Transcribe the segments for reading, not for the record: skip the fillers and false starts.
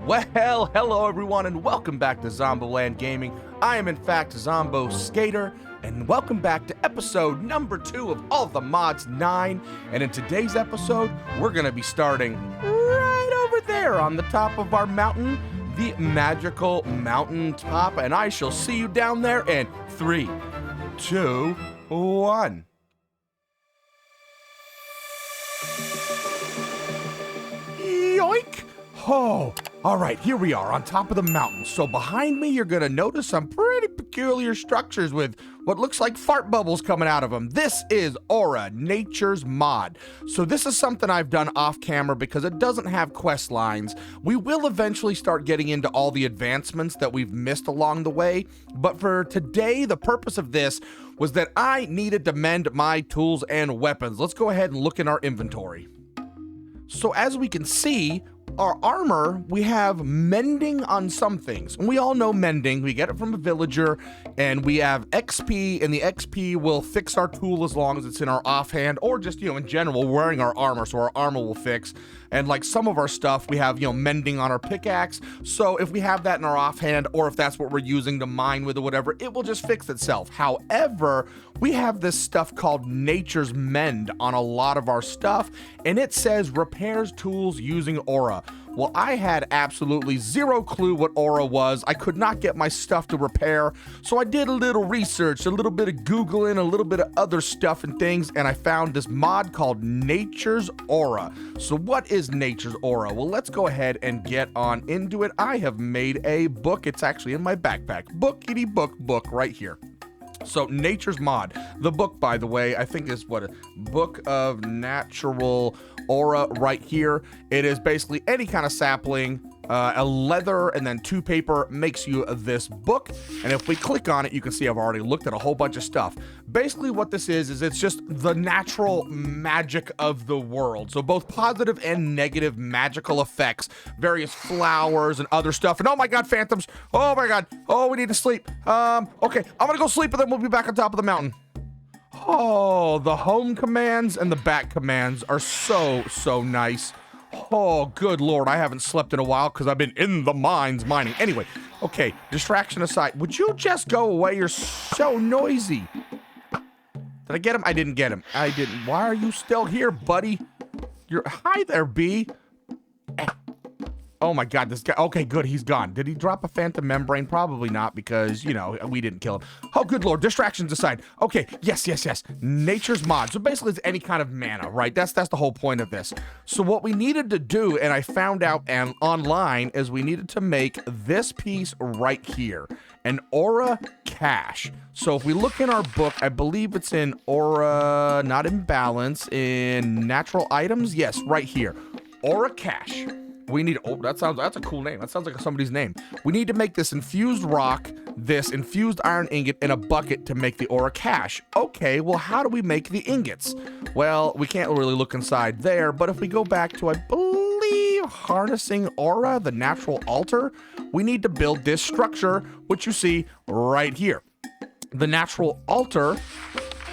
Well, hello everyone and welcome back to Zombo Land Gaming. I am in fact ZomBo Skater, and welcome back to episode number 2 of All the Mods 9. And in today's episode, we're going to be starting right over there on the top of our mountain, the magical mountain top. And I shall see you down there in 3, 2, 1. Yoink! Oh, all right, here we are on top of the mountain. So behind me, you're gonna notice some pretty peculiar structures with what looks like fart bubbles coming out of them. This is Aura, nature's mod. So this is something I've done off camera because it doesn't have quest lines. We will eventually start getting into all the advancements that we've missed along the way. But for today, the purpose of this was that I needed to mend my tools and weapons. Let's go ahead and look in our inventory. So as we can see, our armor, we have mending on some things. And we all know mending. We get it from a villager, and we have XP, and the XP will fix our tool as long as it's in our offhand, or just, in general, wearing our armor, so our armor will fix. And like some of our stuff, we have, mending on our pickaxe. So if we have that in our offhand, or if that's what we're using to mine with or whatever, it will just fix itself. However, we have this stuff called Nature's Mend on a lot of our stuff, and it says repairs tools using Aura. Well, I had absolutely zero clue what Aura was. I could not get my stuff to repair, so I did a little research, a little bit of Googling, a little bit of other stuff and things, and I found this mod called Nature's Aura. So what is Nature's Aura? Well, let's go ahead and get on into it. I have made a book. It's actually in my backpack. Bookity book right here. So Nature's Mod. The book, by the way, I think is what, a Book of Natural Aura right here. It is basically any kind of sapling, a leather, and then 2 paper makes you this book. And if we click on it, you can see I've already looked at a whole bunch of stuff. Basically what this is it's just the natural magic of the world. So both positive and negative magical effects, various flowers and other stuff. And oh my God, phantoms. Oh my God. Oh, we need to sleep. Okay, I'm gonna go sleep and then we'll be back on top of the mountain. Oh, the home commands and the back commands are so nice. Oh, good Lord, I haven't slept in a while because I've been in the mines mining. Anyway, okay, distraction aside, would you just go away? You're so noisy. Did I get him? I didn't get him. I didn't. Why are you still here, buddy? Hi there, B. Oh my God, this guy. Okay, good, he's gone. Did he drop a phantom membrane? Probably not, because, we didn't kill him. Oh, good Lord, distractions aside. Okay, yes. Nature's Mod. So basically it's any kind of mana, right? That's the whole point of this. So what we needed to do, and I found out online, is we needed to make this piece right here, an Aura Cache. So if we look in our book, I believe it's in Aura, not in balance, in natural items. Yes, right here, Aura Cache. We need, that's a cool name. That sounds like somebody's name. We need to make this infused rock, this infused iron ingot in a bucket to make the Aura Cache. Okay, well, how do we make the ingots? Well, we can't really look inside there, but if we go back to, I believe, harnessing Aura, the natural altar, we need to build this structure, which you see right here. The natural altar,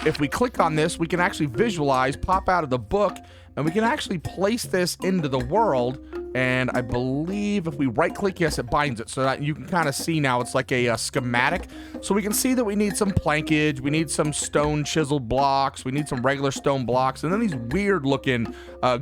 if we click on this, we can actually visualize, pop out of the book, and we can actually place this into the world. And I believe if we right click, yes, it binds it, so that you can kind of see now it's like a schematic. So we can see that we need some plankage, we need some stone chiseled blocks, we need some regular stone blocks, and then these weird looking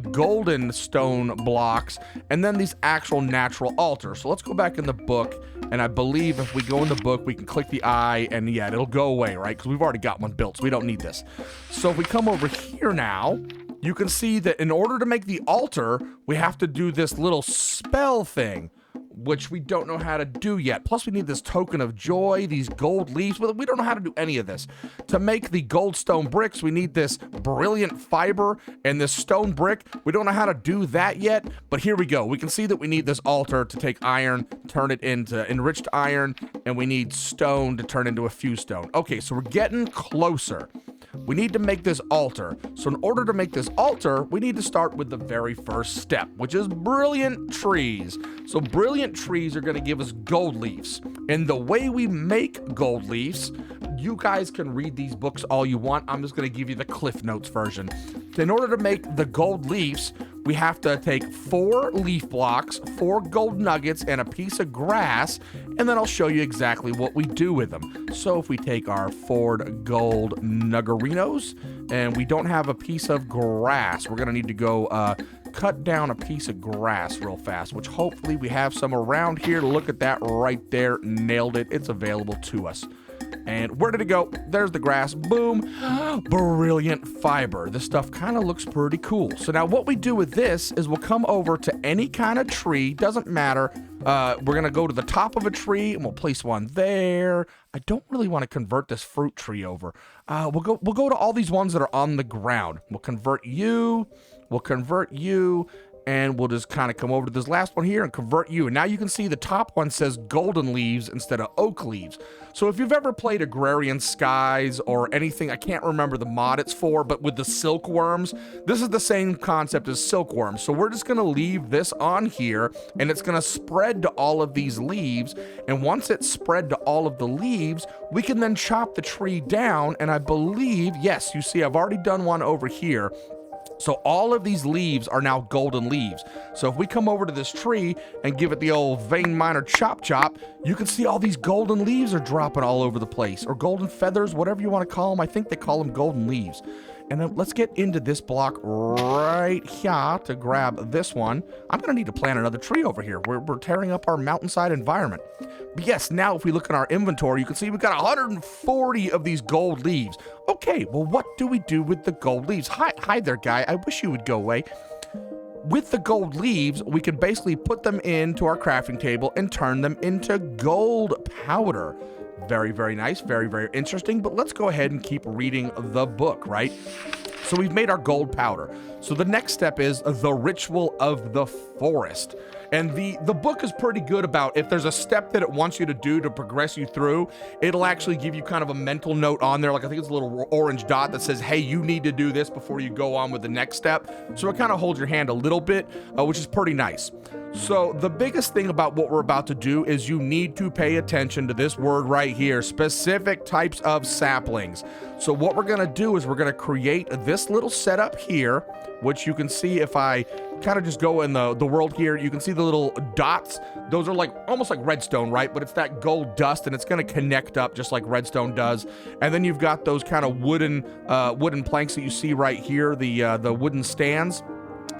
golden stone blocks, and then these actual natural altars. So let's go back in the book, and I believe if we go in the book, we can click the eye, and yeah, it'll go away, right? Because we've already got one built, so we don't need this. So if we come over here now, you can see that in order to make the altar, we have to do this little spell thing, which we don't know how to do yet. Plus, we need this token of joy, these gold leaves. We don't know how to do any of this. To make the gold stone bricks, we need this brilliant fiber and this stone brick. We don't know how to do that yet, but here we go. We can see that we need this altar to take iron, turn it into enriched iron, and we need stone to turn into a fused stone. Okay, so we're getting closer. We need to make this altar. So in order to make this altar, we need to start with the very first step, which is brilliant trees. So brilliant trees are going to give us gold leaves. And the way we make gold leaves, you guys can read these books all you want. I'm just going to give you the Cliff Notes version. In order to make the gold leaves, we have to take 4 leaf blocks, 4 gold nuggets, and a piece of grass, and then I'll show you exactly what we do with them. So if we take our 4 gold nuggerinos, and we don't have a piece of grass, we're gonna need to go cut down a piece of grass real fast, which hopefully we have some around here. Look at that right there. Nailed it. It's available to us. And where did it go? There's the grass. Boom. Brilliant fiber. This stuff kind of looks pretty cool. So now what we do with this is we'll come over to any kind of tree. Doesn't matter. We're going to go to the top of a tree and we'll place one there. I don't really want to convert this fruit tree over. We'll go to all these ones that are on the ground. We'll convert you. We'll convert you. And we'll just kind of come over to this last one here and convert you. And now you can see the top one says golden leaves instead of oak leaves. So if you've ever played Agrarian Skies or anything, I can't remember the mod it's for, but with the silkworms, this is the same concept as silkworms. So we're just going to leave this on here and it's going to spread to all of these leaves. And once it's spread to all of the leaves, we can then chop the tree down. And I believe, yes, you see, I've already done one over here. So all of these leaves are now golden leaves. So if we come over to this tree and give it the old vein miner chop chop, you can see all these golden leaves are dropping all over the place, or golden feathers, whatever you want to call them. I think they call them golden leaves. And then let's get into this block right here to grab this one. I'm going to need to plant another tree over here. We're tearing up our mountainside environment. But yes, now if we look in our inventory, you can see we've got 140 of these gold leaves. Okay, well, what do we do with the gold leaves? Hi there, guy. I wish you would go away. With the gold leaves, we can basically put them into our crafting table and turn them into gold powder. Very, very nice. Very, very interesting. But let's go ahead and keep reading the book, right? So we've made our gold powder. So the next step is the ritual of the forest. And the book is pretty good about if there's a step that it wants you to do to progress you through, it'll actually give you kind of a mental note on there. Like I think it's a little orange dot that says, hey, you need to do this before you go on with the next step. So it kind of holds your hand a little bit, which is pretty nice. So the biggest thing about what we're about to do is you need to pay attention to this word right here, specific types of saplings. So what we're going to do is we're going to create this little setup here, which you can see if I kind of just go in the world here, you can see the little dots. Those are like almost like redstone, right? But it's that gold dust and it's going to connect up just like redstone does. And then you've got those kind of wooden planks that you see right here, the wooden stands.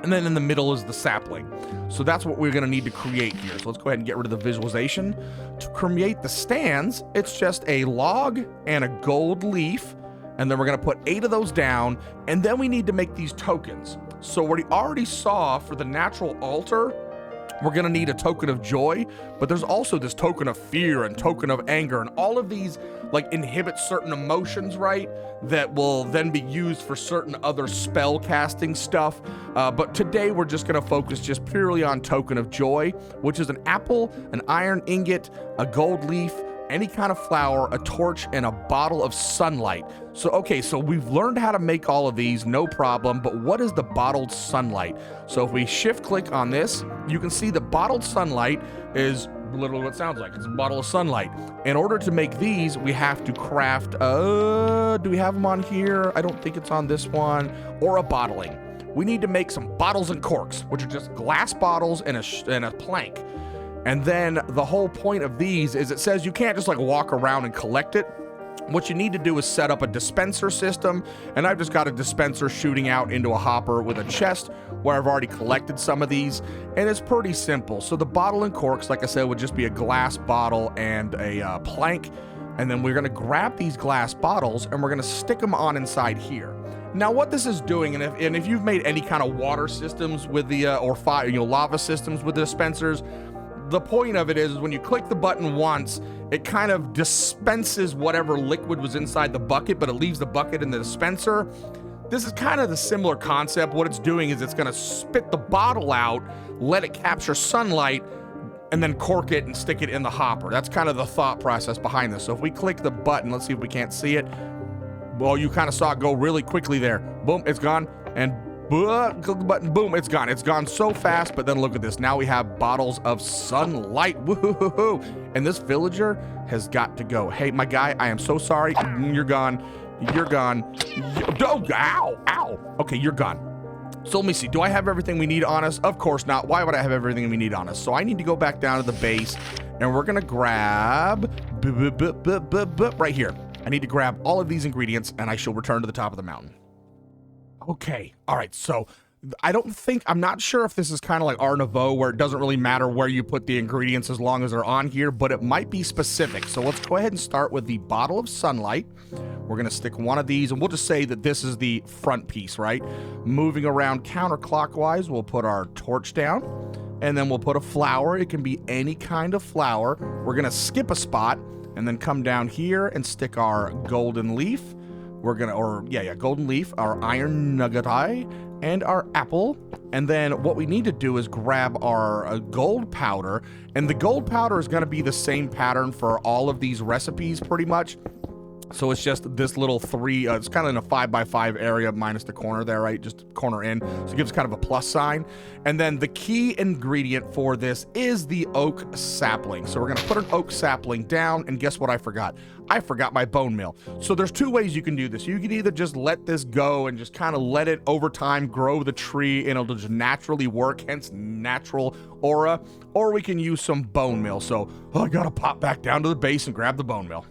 And then in the middle is the sapling. So that's what we're going to need to create here. So let's go ahead and get rid of the visualization. To create the stands, it's just a log and a gold leaf. And then we're going to put 8 of those down. And then we need to make these tokens. So what we already saw for the natural altar, we're going to need a token of joy, but there's also this token of fear and token of anger, and all of these like inhibit certain emotions, right? That will then be used for certain other spell casting stuff. But today we're just going to focus just purely on token of joy, which is an apple, an iron ingot, a gold leaf, any kind of flower, a torch, and a bottle of sunlight. So, okay, so we've learned how to make all of these, no problem, but what is the bottled sunlight? So if we shift click on this, you can see the bottled sunlight is literally what it sounds like. It's a bottle of sunlight. In order to make these, we have to craft, do we have them on here? I don't think it's on this one, or a bottling. We need to make some bottles and corks, which are just glass bottles and a plank. And then the whole point of these is it says you can't just like walk around and collect it. What you need to do is set up a dispenser system, and I've just got a dispenser shooting out into a hopper with a chest where I've already collected some of these, and it's pretty simple. So the bottle and corks, like I said, would just be a glass bottle and a plank, and then we're going to grab these glass bottles and we're going to stick them on inside here. Now what this is doing, and if you've made any kind of water systems with the or fire, lava systems with the dispensers, the point of it is when you click the button once, it kind of dispenses whatever liquid was inside the bucket, but it leaves the bucket in the dispenser. This is kind of the similar concept. What it's doing is it's going to spit the bottle out, let it capture sunlight, and then cork it and stick it in the hopper. That's kind of the thought process behind this. So if we click the button, let's see if we can't see it. Well, you kind of saw it go really quickly there. Boom, it's gone. And click the button, boom, it's gone. It's gone so fast, but then look at this. Now we have bottles of sunlight. Woo-hoo-hoo-hoo. And this villager has got to go. Hey, my guy, I am so sorry. You're gone. You're gone. Oh, ow, ow. Okay, you're gone. So let me see. Do I have everything we need on us? Of course not. Why would I have everything we need on us? So I need to go back down to the base, and we're going to grab right here. I need to grab all of these ingredients, and I shall return to the top of the mountain. Okay. All right. So I'm not sure if this is kind of like Art Nouveau, where it doesn't really matter where you put the ingredients as long as they're on here, but it might be specific. So let's go ahead and start with the bottle of sunlight. We're going to stick one of these, and we'll just say that this is the front piece, right? Moving around counterclockwise, we'll put our torch down, and then we'll put a flower. It can be any kind of flower. We're going to skip a spot and then come down here and stick our golden leaf. We're going to, golden leaf, our iron nugget eye, and our apple. And then what we need to do is grab our gold powder, and the gold powder is going to be the same pattern for all of these recipes pretty much. So it's just this little it's kind of in a 5x5 area minus the corner there, right? Just corner in. So it gives kind of a plus sign. And then the key ingredient for this is the oak sapling. So we're going to put an oak sapling down, and guess what I forgot? I forgot my bone meal. So there's two ways you can do this. You can either just let this go and just kind of let it over time grow the tree, and it'll just naturally work, hence natural aura, or we can use some bone meal. So I got to pop back down to the base and grab the bone meal.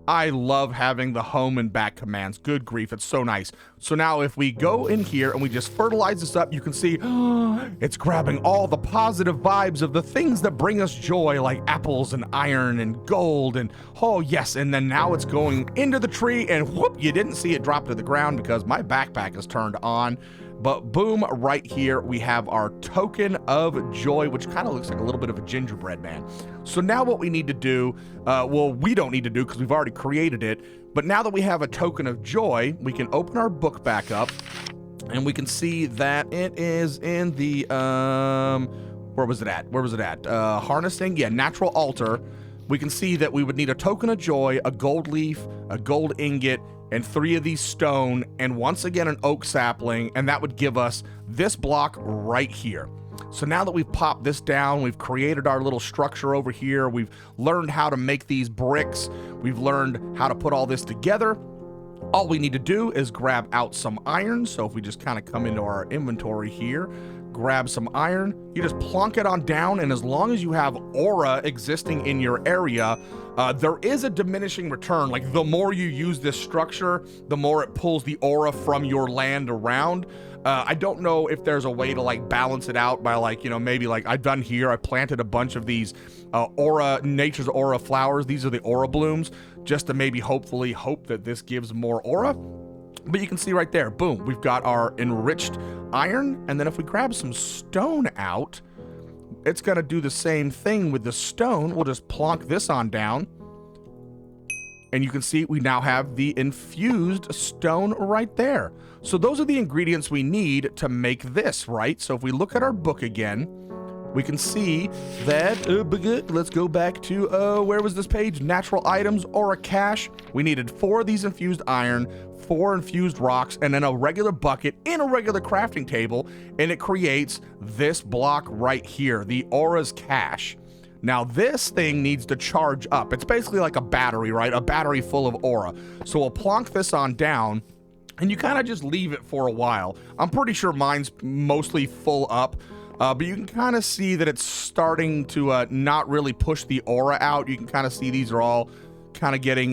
I love having the home and back commands. Good grief, it's so nice. So now if we go in here and we just fertilize this up, you can see it's grabbing all the positive vibes of the things that bring us joy, like apples and iron and gold, and oh yes, and then now it's going into the tree, and whoop, you didn't see it drop to the ground because my backpack is turned on. But boom, right here, we have our token of joy, which kind of looks like a little bit of a gingerbread man. So now what we need to do, we don't need to do because we've already created it. But now that we have a token of joy, we can open our book back up, and we can see that it is in the, where was it at? Harnessing, yeah, natural altar. We can see that we would need a token of joy, a gold leaf, a gold ingot, and 3 of these stone, and once again an oak sapling, and that would give us this block right here. So now that we've popped this down, we've created our little structure over here, we've learned how to make these bricks, we've learned how to put all this together. All we need to do is grab out some iron. So if we just kind of come into our inventory here, grab some iron, you just plonk it on down, and as long as you have aura existing in your area, there is a diminishing return. Like the more you use this structure, the more it pulls the aura from your land around. I don't know if there's a way to like balance it out by like, maybe like I've done here, I planted a bunch of these nature's aura flowers. These are the aura blooms, just to maybe hopefully hope that this gives more aura. But you can see right there, boom, we've got our enriched iron. And then if we grab some stone out, it's going to do the same thing with the stone. We'll just plonk this on down. And you can see we now have the infused stone right there. So those are the ingredients we need to make this, right? So if we look at our book again, we can see that, let's go back to, where was this page? Natural items, aura cache. We needed 4 of these infused iron, 4 infused rocks, and then a regular bucket in a regular crafting table, and it creates this block right here, the aura's cache. Now this thing needs to charge up. It's basically like a battery, right? A battery full of aura. So we'll plonk this on down, and you kind of just leave it for a while. I'm pretty sure mine's mostly full up. But you can kind of see that it's starting to not really push the aura out. You can kind of see these are all kind of getting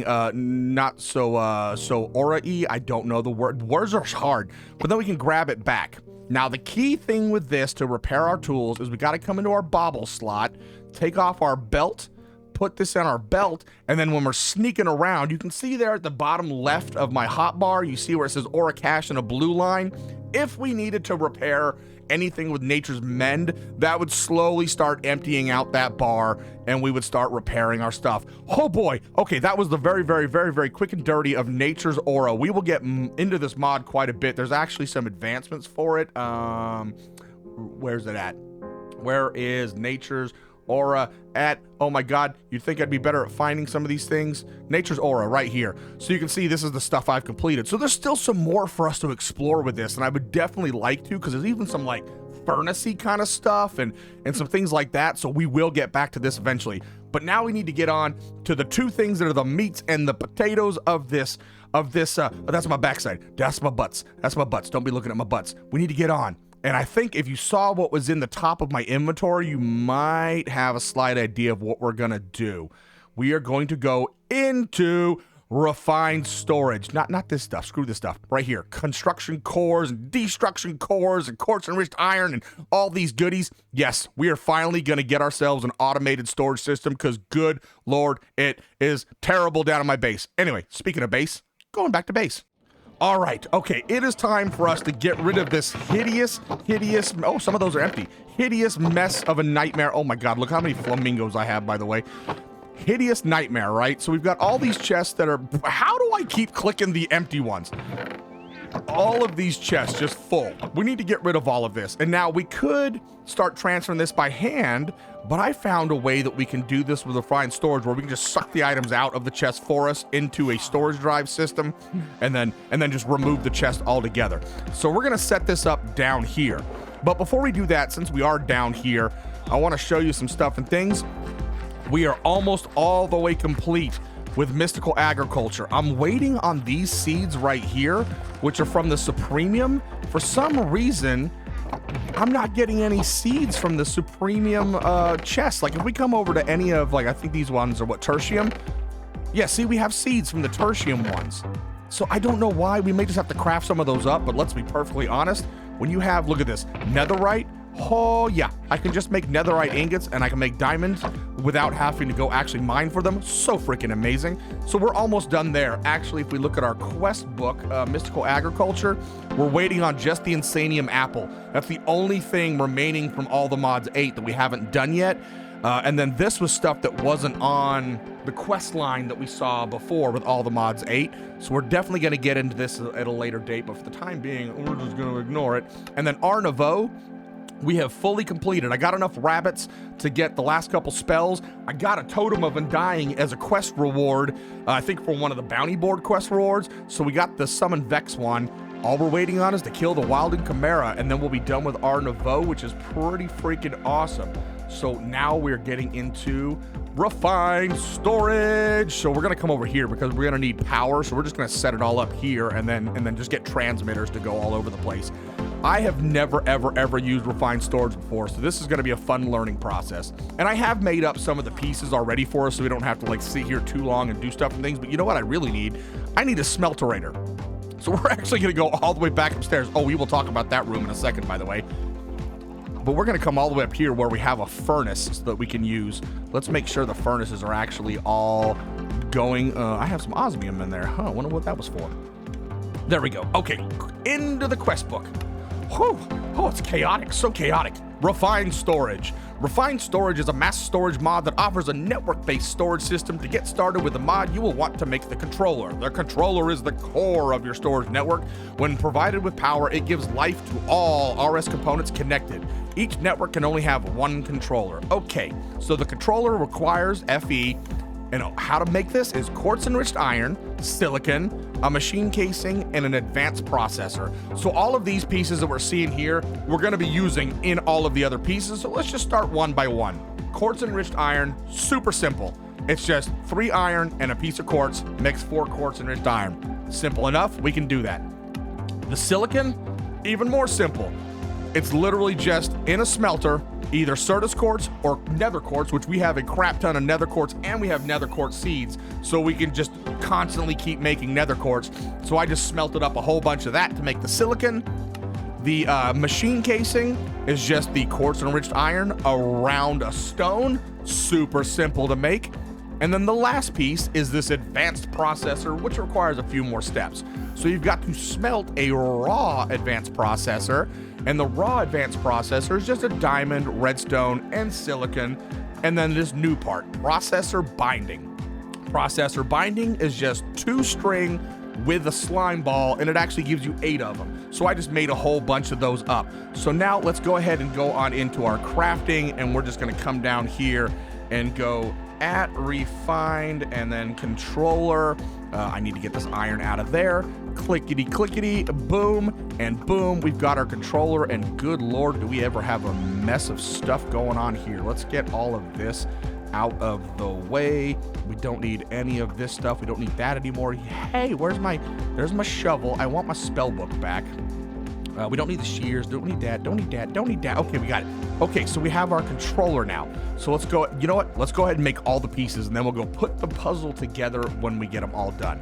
not so aura-y. I don't know the word. Words are hard, but then we can grab it back. Now, the key thing with this to repair our tools is we got to come into our bauble slot, take off our belt, put this in our belt, and then when we're sneaking around, you can see there at the bottom left of my hotbar, you see where it says aura cache in a blue line. If we needed to repair anything with nature's mend, that would slowly start emptying out that bar, and we would start repairing our stuff. Oh boy. Okay, that was the very, very, very, very quick and dirty of nature's aura. We will get into this mod quite a bit. There's actually some advancements for it. Where's it at? Where is nature's aura at? Oh my god, you'd think I'd be better at finding some of these things. Nature's aura right here. So you can see this is the stuff I've completed. So there's still some more for us to explore with this, and I would definitely like to, because there's even some like furnace-y kind of stuff and some things like that. So we will get back to this eventually. But now we need to get on to the 2 things that are the meats and the potatoes of this of this, that's my backside. That's my butts. That's my butts. Don't be looking at my butts. We need to get on. And I think if you saw what was in the top of my inventory, you might have a slight idea of what we're gonna do. We are going to go into refined storage. Not this stuff. Screw this stuff. Right here. Construction cores and destruction cores and quartz enriched iron and all these goodies. Yes, we are finally going to get ourselves an automated storage system because good Lord, it is terrible down on my base. Anyway, speaking of base, going back to base. All right, okay, it is time for us to get rid of this hideous, oh, some of those are empty, hideous mess of a nightmare. Oh my God, look how many flamingos I have, by the way. Hideous nightmare, right? So we've got all these chests that are, how do I keep clicking the empty ones? All of these chests just full. We need to get rid of all of this. And now we could start transferring this by hand, but I found a way that we can do this with refined storage where we can just suck the items out of the chest for us into a storage drive system and then just remove the chest altogether. So we're gonna set this up down here. But before we do that, since we are down here, I wanna show you some stuff and things. We are almost all the way complete with mystical agriculture. I'm waiting on these seeds right here, which are from the Supremium. For some reason, I'm not getting any seeds from the Supremium chest. Like if we come over to any of, like, I think these ones are what, Tertium? Yeah, see, we have seeds from the Tertium ones. So I don't know why. We may just have to craft some of those up, but let's be perfectly honest. When you have, look at this, netherite, oh yeah, I can just make netherite ingots and I can make diamonds without having to go actually mine for them. So freaking amazing. So we're almost done there. Actually, if we look at our quest book, Mystical Agriculture, we're waiting on just the Insanium apple. That's the only thing remaining from all the mods 8 that we haven't done yet. And then this was stuff that wasn't on the quest line that we saw before with all the mods 8. So we're definitely going to get into this at a later date, but for the time being, we're just going to ignore it. And then Arnavo, we have fully completed. I got enough rabbits to get the last couple spells. I got a Totem of Undying as a quest reward, I think for one of the bounty board quest rewards. So we got the Summon Vex one. All we're waiting on is to kill the Wilden Chimera, and then we'll be done with Arnavo, which is pretty freaking awesome. So now we're getting into refined storage. So we're gonna come over here because we're gonna need power. So we're just gonna set it all up here and then just get transmitters to go all over the place. I have never, ever used refined storage before, so this is gonna be a fun learning process. And I have made up some of the pieces already for us so we don't have to like sit here too long and do stuff and things, but you know what I really need? I need a smelterator. So we're actually gonna go all the way back upstairs. Oh, we will talk about that room in a second, by the way. But we're gonna come all the way up here where we have a furnace so that we can use. Let's make sure the furnaces are actually all going. I have some osmium in there. Huh, I wonder what that was for. There we go. Okay, into the quest book. Whew. Oh, it's chaotic, so chaotic. Refined storage. Refined storage is a mass storage mod that offers a network-based storage system. To get started with the mod, you will want to make the controller. The controller is the core of your storage network. When provided with power, it gives life to all RS components connected. Each network can only have one controller. Okay, so the controller requires FE, and how to make this is quartz-enriched iron, silicon, a machine casing, and an advanced processor. So all of these pieces that we're seeing here, we're gonna be using in all of the other pieces. So let's just start one by one. Quartz-enriched iron, super simple. It's just 3 iron and a piece of quartz, makes 4 quartz-enriched iron. Simple enough, we can do that. The silicon, even more simple. It's literally just in a smelter, either Certus quartz or nether quartz, which we have a crap ton of nether quartz, and we have nether quartz seeds, so we can just constantly keep making nether quartz. So I just smelted up a whole bunch of that to make the silicon. The machine casing is just the quartz enriched iron around a stone, super simple to make. And then the last piece is this advanced processor, which requires a few more steps. So you've got to smelt a raw advanced processor, and the raw advanced processor is just a diamond, redstone, and silicon. And then this new part, processor binding. Processor binding is just 2 string with a slime ball, and it actually gives you 8 of them. So I just made a whole bunch of those up. So now let's go ahead and go on into our crafting, and we're just gonna come down here and go at refined and then controller. I need to get this iron out of there. Clickety clickety, boom, and boom, we've got our controller, and good Lord, do we ever have a mess of stuff going on here. Let's get all of this out of the way. We don't need any of this stuff. We don't need that anymore. Hey, there's my shovel. I want my spell book back. We don't need the shears. Don't need that. Don't need that. Don't need that. Okay, we got it. Okay, so we have our controller now. So let's go. You know what? Let's go ahead and make all the pieces, and then we'll go put the puzzle together when we get them all done.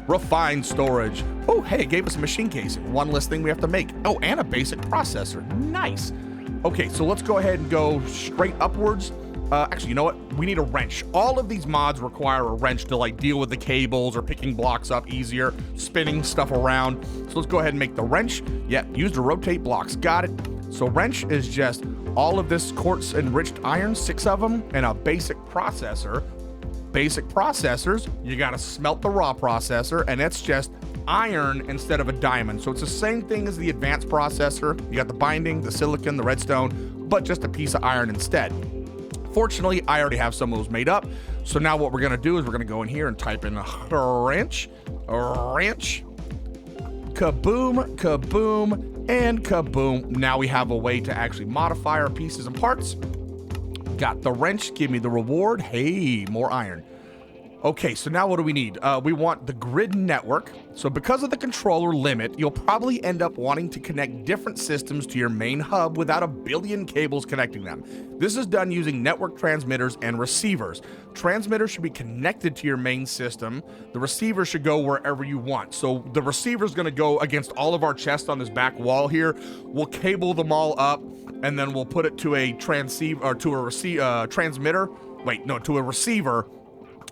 Refined storage. Oh, hey, it gave us a machine casing. One less thing we have to make. Oh, and a basic processor. Nice. Okay, so let's go ahead and go straight upwards. Actually, you know what? We need a wrench. All of these mods require a wrench to like deal with the cables or picking blocks up easier, spinning stuff around. So let's go ahead and make the wrench. Yep, use to rotate blocks. Got it. So wrench is just all of this quartz enriched iron, 6 of them, and a basic processor. Basic processors, you gotta smelt the raw processor, and it's just iron instead of a diamond. So it's the same thing as the advanced processor. You got the binding, the silicon, the redstone, but just a piece of iron instead. Fortunately, I already have some of those made up. So now what we're gonna do is we're gonna go in here and type in wrench, kaboom, kaboom, and kaboom. Now we have a way to actually modify our pieces and parts. Got the wrench, give me the reward. Hey, more iron. Okay, so now what do we need? We want the grid network. So because of the controller limit, you'll probably end up wanting to connect different systems to your main hub without a billion cables connecting them. This is done using network transmitters and receivers. Transmitters should be connected to your main system. The receiver should go wherever you want. So the receiver is going to go against all of our chests on this back wall here. We'll cable them all up, and then we'll put it to a transceiver or to a transmitter. Wait, no, to a receiver.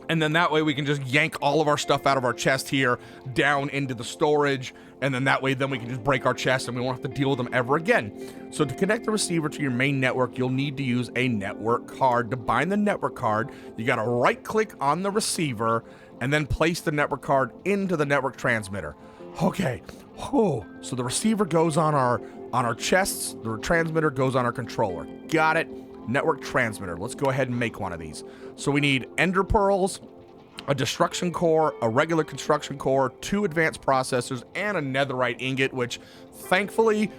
And then that way we can just yank all of our stuff out of our chest here down into the storage. And then that way then we can just break our chest and we won't have to deal with them ever again. So to connect the receiver to your main network, you'll need to use a network card. To bind the network card, you got to right click on the receiver and then place the network card into the network transmitter. Okay. Oh, so the receiver goes on our chests. The transmitter goes on our controller. Got it. Network transmitter. Let's go ahead and make one of these. So we need ender pearls, a destruction core, a regular construction core, 2 advanced processors, and a netherite ingot, which thankfully,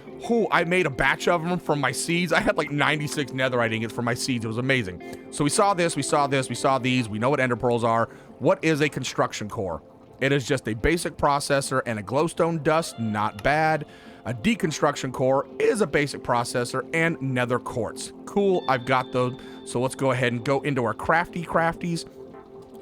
I made a batch of them from my seeds. I had like 96 netherite ingots from my seeds. It was amazing. So we saw this, we saw this, we saw these. We know what ender pearls are. What is a construction core? It is just a basic processor and a glowstone dust. Not bad. A deconstruction core is a basic processor and nether quartz. Cool, I've got those. So let's go ahead and go into our crafties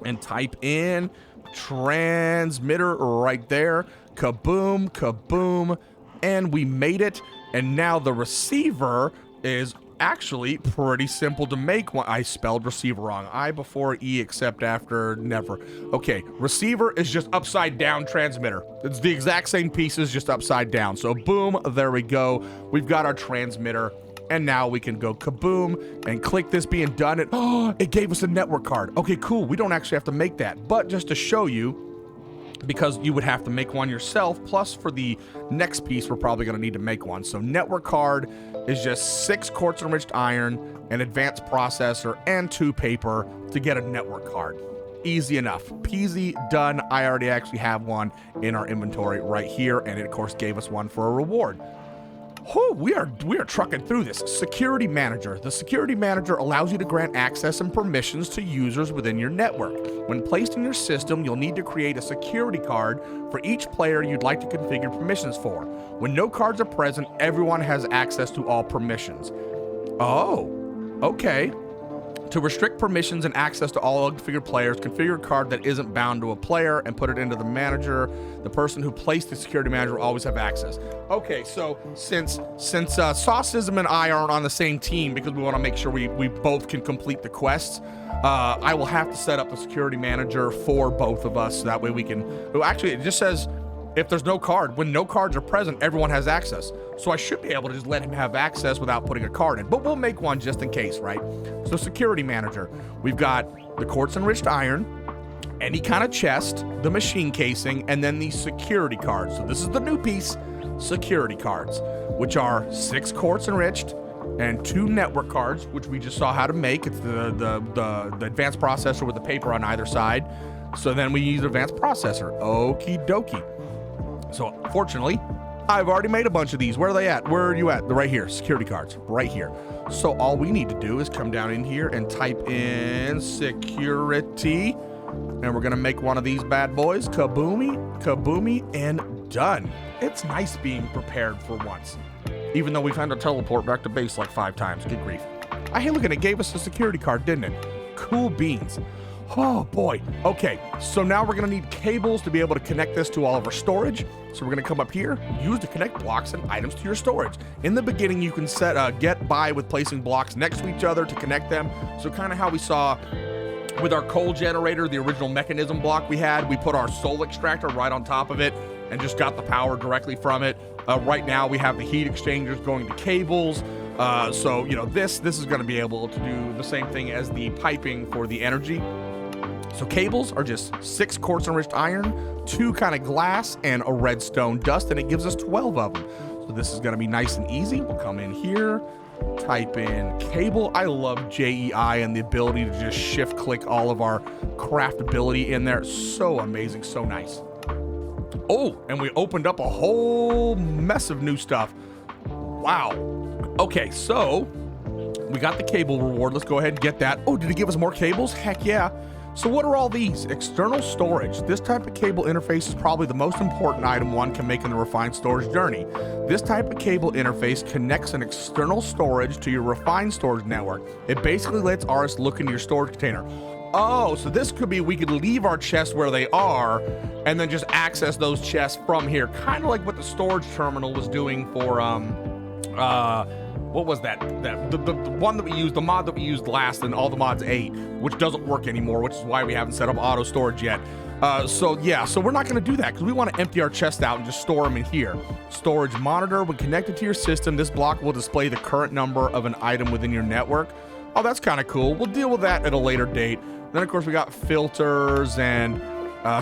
and type in transmitter right there. Kaboom, kaboom, and we made it. And now the receiver is actually pretty simple to make. I spelled receiver wrong. I before E except after never. Okay, receiver is just upside down transmitter. It's the exact same pieces, just upside down. So boom, there we go. We've got our transmitter. And now we can go kaboom and click this being done. It gave us a network card. Okay, cool. We don't actually have to make that. But just to show you, because you would have to make one yourself, plus for the next piece, we're probably going to need to make one. So network card is just 6 quartz enriched iron, an advanced processor, and 2 paper to get a network card. Easy enough. Peasy, done. I already actually have one in our inventory right here, and it, of course, gave us one for a reward. Whew, we are trucking through this. Security Manager. The Security Manager allows you to grant access and permissions to users within your network. When placed in your system, you'll need to create a security card for each player you'd like to configure permissions for. When no cards are present, everyone has access to all permissions. Oh, okay. To restrict permissions and access to all configured players, configure a card that isn't bound to a player and put it into the manager. The person who placed the security manager will always have access. Okay, so since Saucism and I aren't on the same team because we want to make sure we both can complete the quests, I will have to set up the security manager for both of us. So that way we can. Actually, it just says if there's no card, when no cards are present, everyone has access. So I should be able to just let him have access without putting a card in. But we'll make one just in case, right? So security manager, we've got the quartz enriched iron, any kind of chest, the machine casing, and then the security cards. So this is the new piece, security cards, which are 6 quartz enriched and 2 network cards, which we just saw how to make. It's the advanced processor with the paper on either side. So then we use advanced processor. Okie dokie. So fortunately, I've already made a bunch of these. Where are they at? Where are you at? They're right here. Security cards. Right here. So all we need to do is come down in here and type in security. And we're gonna make one of these bad boys. Kaboomy, kaboomy, and done. It's nice being prepared for once. Even though we've had to teleport back to base like 5 times. Good grief. Hey, look at it, gave us a security card, didn't it? Cool beans. Oh boy. Okay, so now we're gonna need cables to be able to connect this to all of our storage. So we're gonna come up here, use to connect blocks and items to your storage. In the beginning, you can set get by with placing blocks next to each other to connect them. So kind of how we saw with our coal generator, the original mechanism block we had, we put our soul extractor right on top of it and just got the power directly from it. Right now we have the heat exchangers going to cables. So, you know, this is going to be able to do the same thing as the piping for the energy. So cables are just 6 quartz enriched iron, 2 kind of glass, and a redstone dust, and it gives us 12 of them. So this is going to be nice and easy. We'll come in here, type in cable. I love JEI and the ability to just shift click all of our craftability in there. So amazing, so nice. Oh, and we opened up a whole mess of new stuff. Wow. Okay, so we got the cable reward. Let's go ahead and get that. Oh, did it give us more cables? Heck yeah. So what are all these? External storage. This type of cable interface is probably the most important item one can make in the refined storage journey. This type of cable interface connects an external storage to your refined storage network. It basically lets RS look into your storage container. Oh, so this could be we could leave our chests where they are and then just access those chests from here. Kind of like what the storage terminal was doing for, what was that? The one that we used, the mod that we used last in all the mods 8, which doesn't work anymore, which is why we haven't set up auto storage yet. So we're not going to do that because we want to empty our chest out and just store them in here. Storage monitor, when connected to your system, this block will display the current number of an item within your network. Oh, that's kind of cool. We'll deal with that at a later date. Then, of course, we got filters and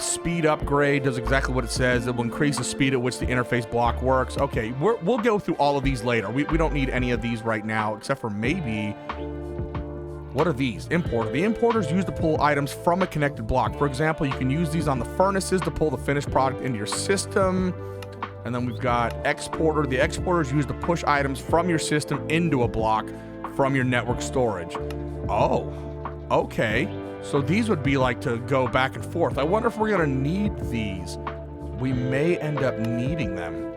speed upgrade does exactly what it says. It will increase the speed at which the interface block works. Okay, we'll go through all of these later. We don't need any of these right now, except for maybe... What are these? Importer. The importer is used to pull items from a connected block. For example, you can use these on the furnaces to pull the finished product into your system. And then we've got exporter. The exporter is used to push items from your system into a block from your network storage. Oh, okay. So these would be like to go back and forth. I wonder if we're gonna need these. We may end up needing them.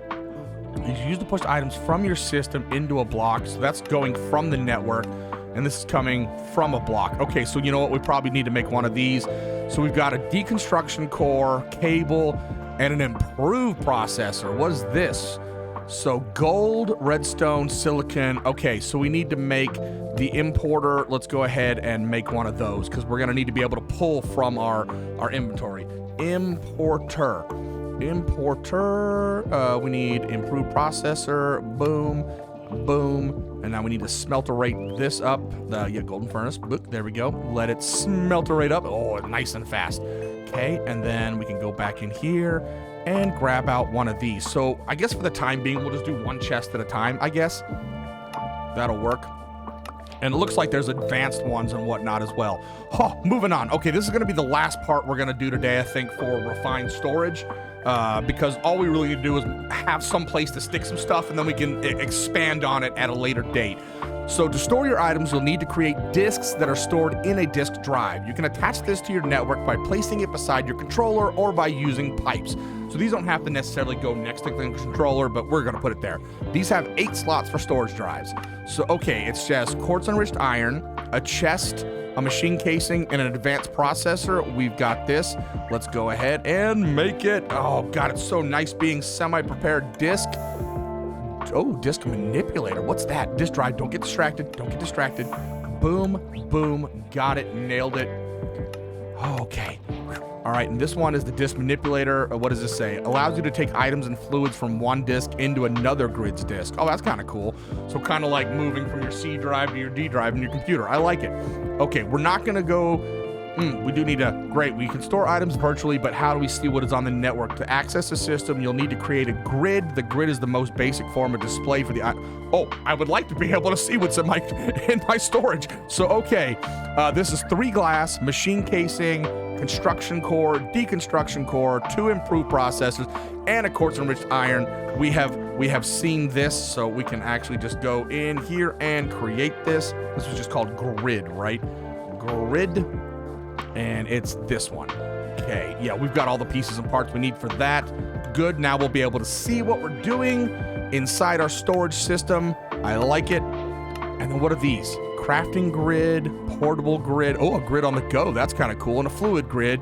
It's used to push items from your system into a block. So that's going from the network, and this is coming from a block. Okay, so you know what? We probably need to make one of these. So we've got a deconstruction core, cable, and an improved processor. What is this? So gold, redstone, silicon. Okay, so we need to make the importer. Let's go ahead and make one of those because we're gonna need to be able to pull from our inventory. Importer. We need improved processor. Boom, boom. And now we need to smelter rate this up. Golden furnace. Boop, there we go. Let it smelter rate up. Oh, nice and fast. Okay, and then we can go back in here and grab out one of these. So I guess for the time being, we'll just do one chest at a time, I guess. That'll work. And it looks like there's advanced ones and whatnot as well. Oh, moving on. Okay, this is gonna be the last part we're gonna do today, I think, for refined storage. Because all we really need to do is have some place to stick some stuff and then we can expand on it at a later date. So to store your items, you'll need to create disks that are stored in a disk drive. You can attach this to your network by placing it beside your controller or by using pipes. So these don't have to necessarily go next to the controller, but we're gonna put it there. These have 8 slots for storage drives. So, okay, it's just quartz enriched iron, a chest, a machine casing, and an advanced processor. We've got this. Let's go ahead and make it. Oh God, it's so nice being semi-prepared disk. Oh, disk manipulator. What's that? Disk drive. Don't get distracted. Don't get distracted. Boom, boom. Got it. Nailed it. Okay. All right, and this one is the disk manipulator. What does this say? Allows you to take items and fluids from one disk into another grid's disk. Oh, that's kind of cool. So kind of like moving from your C drive to your D drive in your computer. I like it. Okay, we're not gonna go, we do need to, great, we can store items virtually, but how do we see what is on the network? To access the system, you'll need to create a grid. The grid is the most basic form of display for the oh, I would like to be able to see what's in my storage. So, okay, this is 3 glass, machine casing, construction core, deconstruction core, 2 improved processors, and a quartz enriched iron. We have we have seen this, so we can actually just go in here and create this. This was just called grid, right? Grid, and it's this one. Okay, yeah, we've got all the pieces and parts we need for that. Good, now we'll be able to see what we're doing inside our storage system. I like it. And then what are these? Crafting grid, portable grid. Oh, a grid on the go. That's kind of cool. And a fluid grid.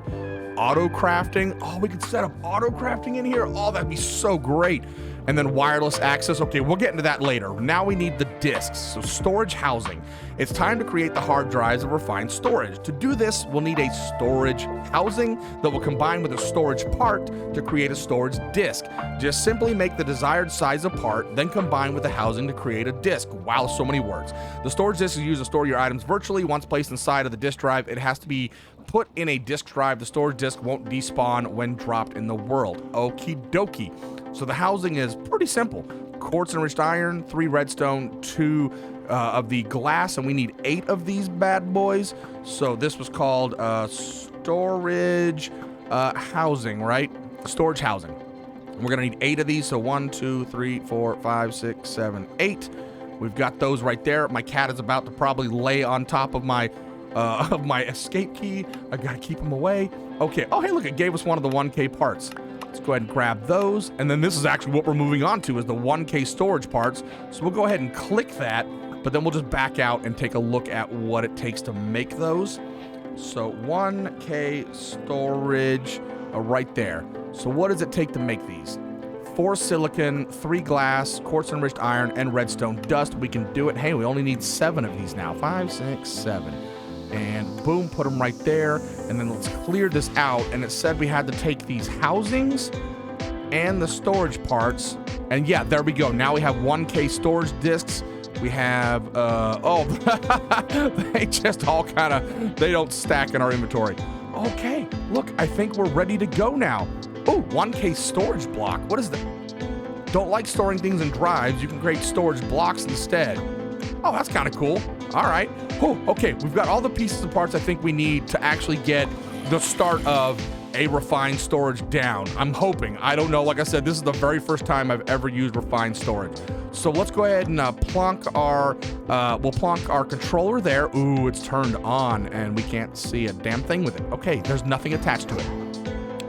Auto crafting. Oh, we could set up auto crafting in here. Oh, that'd be so great. And then wireless access. Okay, we'll get into that later. Now we need the disks. So storage housing. It's time to create the hard drives of refined storage. To do this, we'll need a storage housing that will combine with a storage part to create a storage disk. Just simply make the desired size of part, then combine with the housing to create a disk. Wow, so many words. The storage disk is used to store your items virtually. Once placed inside of the disk drive, it has to be put in a disk drive. The storage disk won't despawn when dropped in the world. Okie dokie. So the housing is pretty simple. Quartz enriched iron, 3 redstone, 2 of the glass, and we need 8 of these bad boys. So this was called storage housing, right? Storage housing. And we're gonna need 8 of these. So 1, 2, 3, 4, 5, 6, 7, 8. We've got those right there. My cat is about to probably lay on top of my escape key. I gotta keep him away. Okay. Oh, hey, look, it gave us one of the 1K parts. Let's go ahead and grab those. And then this is actually what we're moving on to, is the 1K storage parts. So we'll go ahead and click that, but then we'll just back out and take a look at what it takes to make those. So 1K storage right there. So what does it take to make these? 4 silicon, 3 glass, quartz enriched iron, and redstone dust. We can do it. Hey, we only need 7 of these now. 5, 6, 7. And boom, put them right there. And then let's clear this out. And it said we had to take these housings and the storage parts. And yeah, there we go. Now we have 1K storage disks. We have, they just all kind of, they don't stack in our inventory. Okay, look, I think we're ready to go now. Oh, 1K storage block. What is that? Don't like storing things in drives. You can create storage blocks instead. Oh, that's kind of cool. All right. Oh, okay. We've got all the pieces and parts I think we need to actually get the start of a refined storage down. I'm hoping. I don't know. Like I said, this is the very first time I've ever used refined storage. So let's go ahead and we'll plonk our controller there. Ooh, it's turned on and we can't see a damn thing with it. Okay, there's nothing attached to it.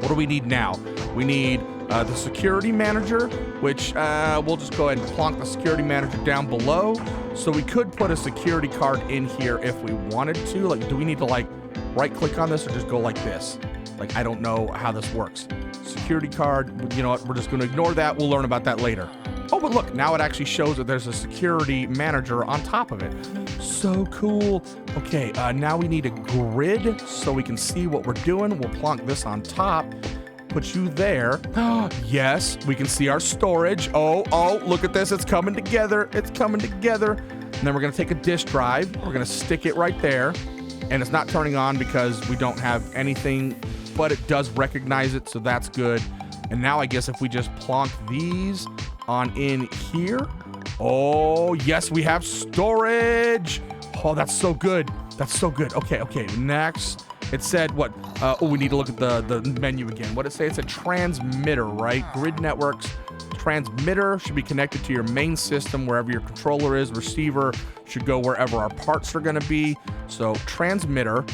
What do we need now? We need the security manager, which we'll just go ahead and plonk the security manager down below. So we could put a security card in here if we wanted to. Like, do we need to like right click on this or just go like this? Like, I don't know how this works. Security card, you know what? We're just going to ignore that. We'll learn about that later. Oh, but look, now it actually shows that there's a security manager on top of it. So cool. Okay, now we need a grid so we can see what we're doing. We'll plonk this on top. Put you there. Yes, we can see our storage. Oh, look at this. It's coming together. It's coming together. And then we're going to take a disk drive. We're going to stick it right there. And it's not turning on because we don't have anything, but it does recognize it, so that's good. And now I guess if we just plonk these on in here. Oh, yes, we have storage. Oh, that's so good. That's so good. Okay, next. It said what? We need to look at the menu again. What did it say? It's a transmitter, right? Grid networks. Transmitter should be connected to your main system wherever your controller is. Receiver should go wherever our parts are going to be. So transmitter.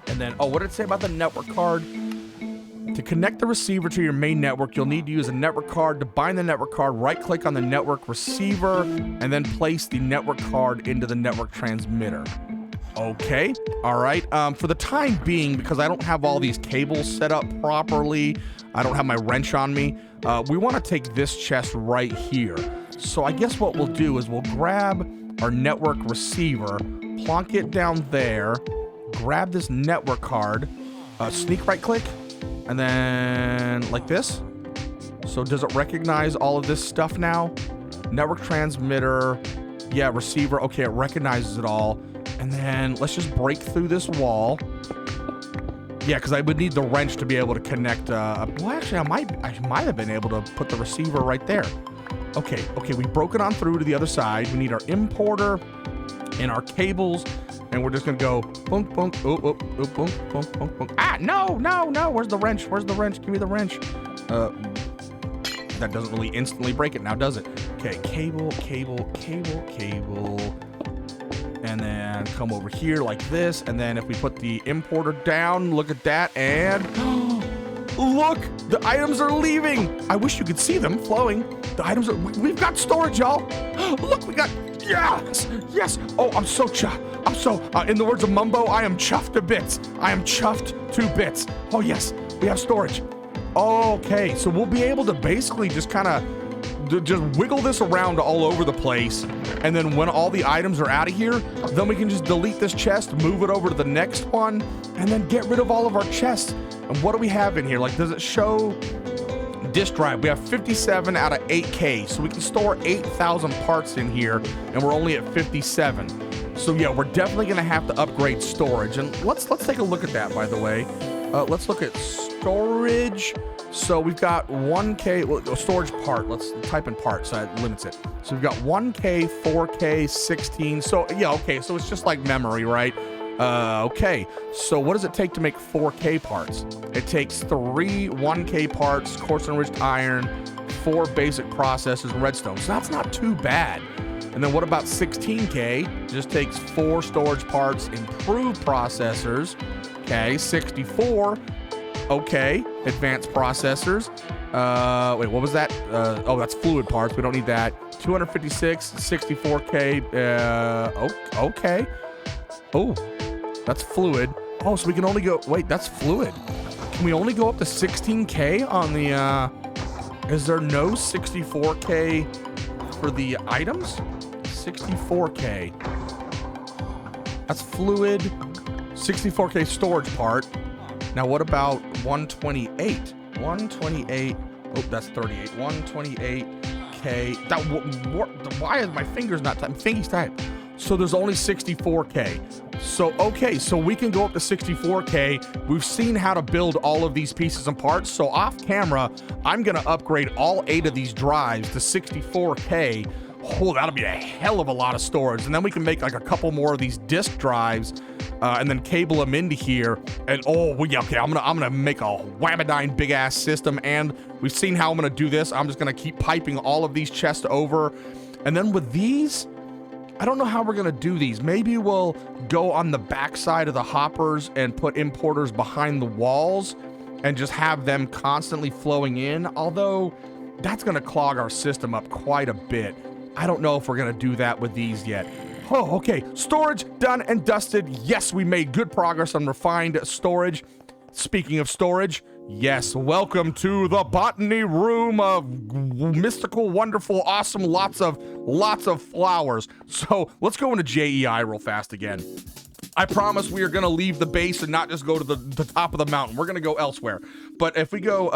And then, what did it say about the network card? To connect the receiver to your main network, you'll need to use a network card. To bind the network card, right-click on the network receiver, and then place the network card into the network transmitter. Okay, all right. For the time being, because I don't have all these cables set up properly, I don't have my wrench on me, we want to take this chest right here. So I guess what we'll do is we'll grab our network receiver, plonk it down there, grab this network card, sneak right-click, and then like this. So does it recognize all of this stuff now? Network transmitter, yeah, receiver. Okay, it recognizes it all. And then let's just break through this wall. Yeah, because I would need the wrench to be able to connect. Well, actually, I might have been able to put the receiver right there. Okay, we broke it on through to the other side. We need our importer and our cables, and we're just gonna go boom, boom, boom, boom, boom, boom, boom, boom. Ah, no! Where's the wrench? Give me the wrench. that doesn't really instantly break it now, does it? Okay, cable. And then come over here like this. And then if we put the importer down, look at that. And look, the items are leaving. I wish you could see them flowing. The items are, we've got storage, y'all. Look, we got, yes. Oh, I'm so chuffed. In the words of Mumbo, I am chuffed to bits. I am chuffed to bits. Oh yes, we have storage. Okay, so we'll be able to basically just kind of just wiggle this around all over the place, and then when all the items are out of here, then we can just delete this chest, move it over to the next one, and then get rid of all of our chests. And what do we have in here? Like, does it show disk drive? We have 57 out of 8K, so we can store 8,000 parts in here, and we're only at 57. So yeah, we're definitely gonna have to upgrade storage. And let's take a look at that, by the way. Let's look at storage. So we've got 1K, storage part. Let's type in part, so it limits it. So we've got 1K, 4K, 16. So yeah, okay, so it's just like memory, right? Okay, so what does it take to make 4K parts? It takes 3 1K parts, coarse enriched iron, 4 basic processors, and redstone. So that's not too bad. And then what about 16K? Just takes 4 storage parts, improved processors. Okay, 64. Okay, advanced processors. Wait, what was that? Oh, that's fluid parts. We don't need that. 256, 64K. Okay. Oh, that's fluid. Oh, so we can only go, wait, that's fluid. Can we only go up to 16K on the, is there no 64K for the items? 64K. That's fluid. 64K storage part. Now what about 128? 128. Oh, that's 38. 128K. That, why is my fingers not typing? Fingies type. So there's only 64K. So, okay, so we can go up to 64K. We've seen how to build all of these pieces and parts. So off camera, I'm gonna upgrade all 8 of these drives to 64K. Oh, that'll be a hell of a lot of storage. And then we can make like a couple more of these disk drives and then cable them into here. And okay, I'm gonna make a whammadine big ass system. And we've seen how I'm gonna do this. I'm just gonna keep piping all of these chests over. And then with these, I don't know how we're gonna do these. Maybe we'll go on the backside of the hoppers and put importers behind the walls and just have them constantly flowing in. Although that's gonna clog our system up quite a bit. I don't know if we're gonna do that with these yet. Oh, okay, storage done and dusted. Yes, we made good progress on refined storage. Speaking of storage, yes, welcome to the botany room of mystical, wonderful, awesome, lots of flowers. So let's go into JEI real fast again. I promise we are gonna leave the base and not just go to the top of the mountain. We're gonna go elsewhere. But if we go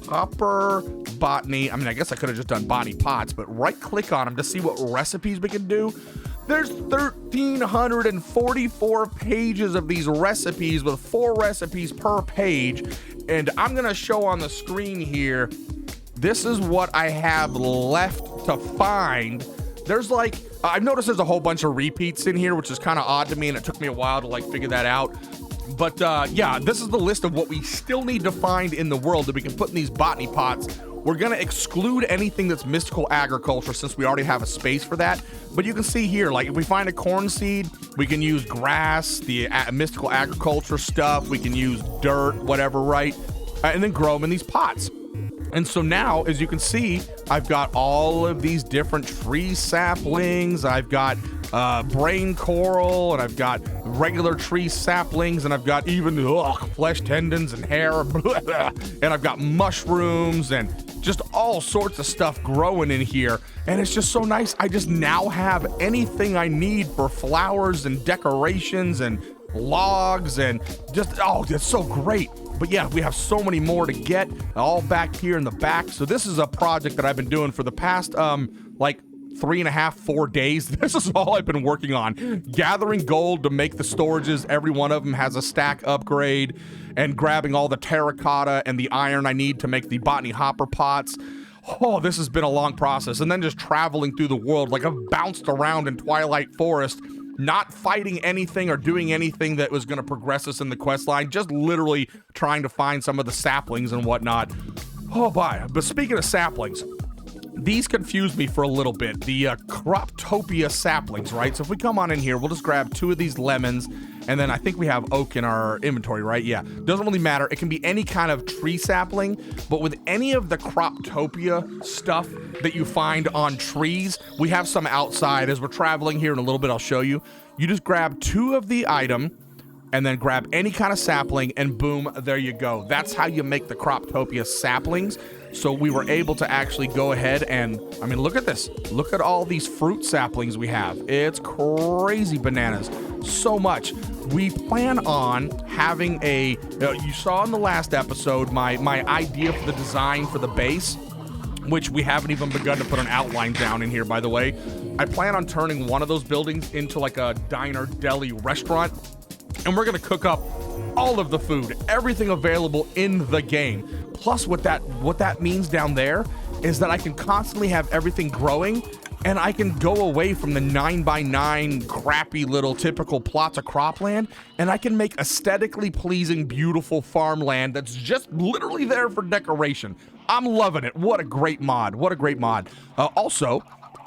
hopper botany, I mean, I guess I could have just done botany pots, but right click on them to see what recipes we can do. There's 1,344 pages of these recipes with 4 recipes per page. And I'm gonna show on the screen here, this is what I have left to find. There's like, I've noticed there's a whole bunch of repeats in here, which is kind of odd to me, and it took me a while to like figure that out. But yeah, this is the list of what we still need to find in the world that we can put in these botany pots. We're gonna exclude anything that's mystical agriculture since we already have a space for that. But you can see here, like if we find a corn seed, we can use grass, the mystical agriculture stuff, we can use dirt, whatever, right? And then grow them in these pots. And so now, as you can see, I've got all of these different tree saplings. I've got brain coral, and I've got regular tree saplings, and I've got even flesh tendons and hair, and I've got mushrooms and just all sorts of stuff growing in here. And it's just so nice. I just now have anything I need for flowers and decorations and logs and just, oh, it's so great. But yeah, we have so many more to get, all back here in the back. So this is a project that I've been doing for the past like 3.5, 4 days. This is all I've been working on. Gathering gold to make the storages. Every one of them has a stack upgrade, and grabbing all the terracotta and the iron I need to make the botany hopper pots. Oh, this has been a long process. And then just traveling through the world. Like I've bounced around in Twilight Forest, not fighting anything or doing anything that was going to progress us in the quest line, just literally trying to find some of the saplings and whatnot. Oh, bye. But speaking of saplings, these confused me for a little bit. The Croptopia saplings, right? So if we come on in here, we'll just grab 2 of these lemons, and then I think we have oak in our inventory, right? Yeah, doesn't really matter. It can be any kind of tree sapling, but with any of the Croptopia stuff that you find on trees, we have some outside. As we're traveling here in a little bit, I'll show you. You just grab 2 of the item, and then grab any kind of sapling, and boom, there you go. That's how you make the Croptopia saplings. So we were able to actually go ahead and, I mean, look at this. Look at all these fruit saplings we have. It's crazy bananas. So much. We plan on having a, you saw in the last episode, my idea for the design for the base, which we haven't even begun to put an outline down in here, by the way. I plan on turning one of those buildings into like a diner, deli, restaurant, and we're gonna cook up all of the food, everything available in the game. Plus what that means down there is that I can constantly have everything growing, and I can go away from the 9x9 crappy little typical plots of cropland, and I can make aesthetically pleasing, beautiful farmland that's just literally there for decoration. I'm loving it. What a great mod. What a great mod. Also,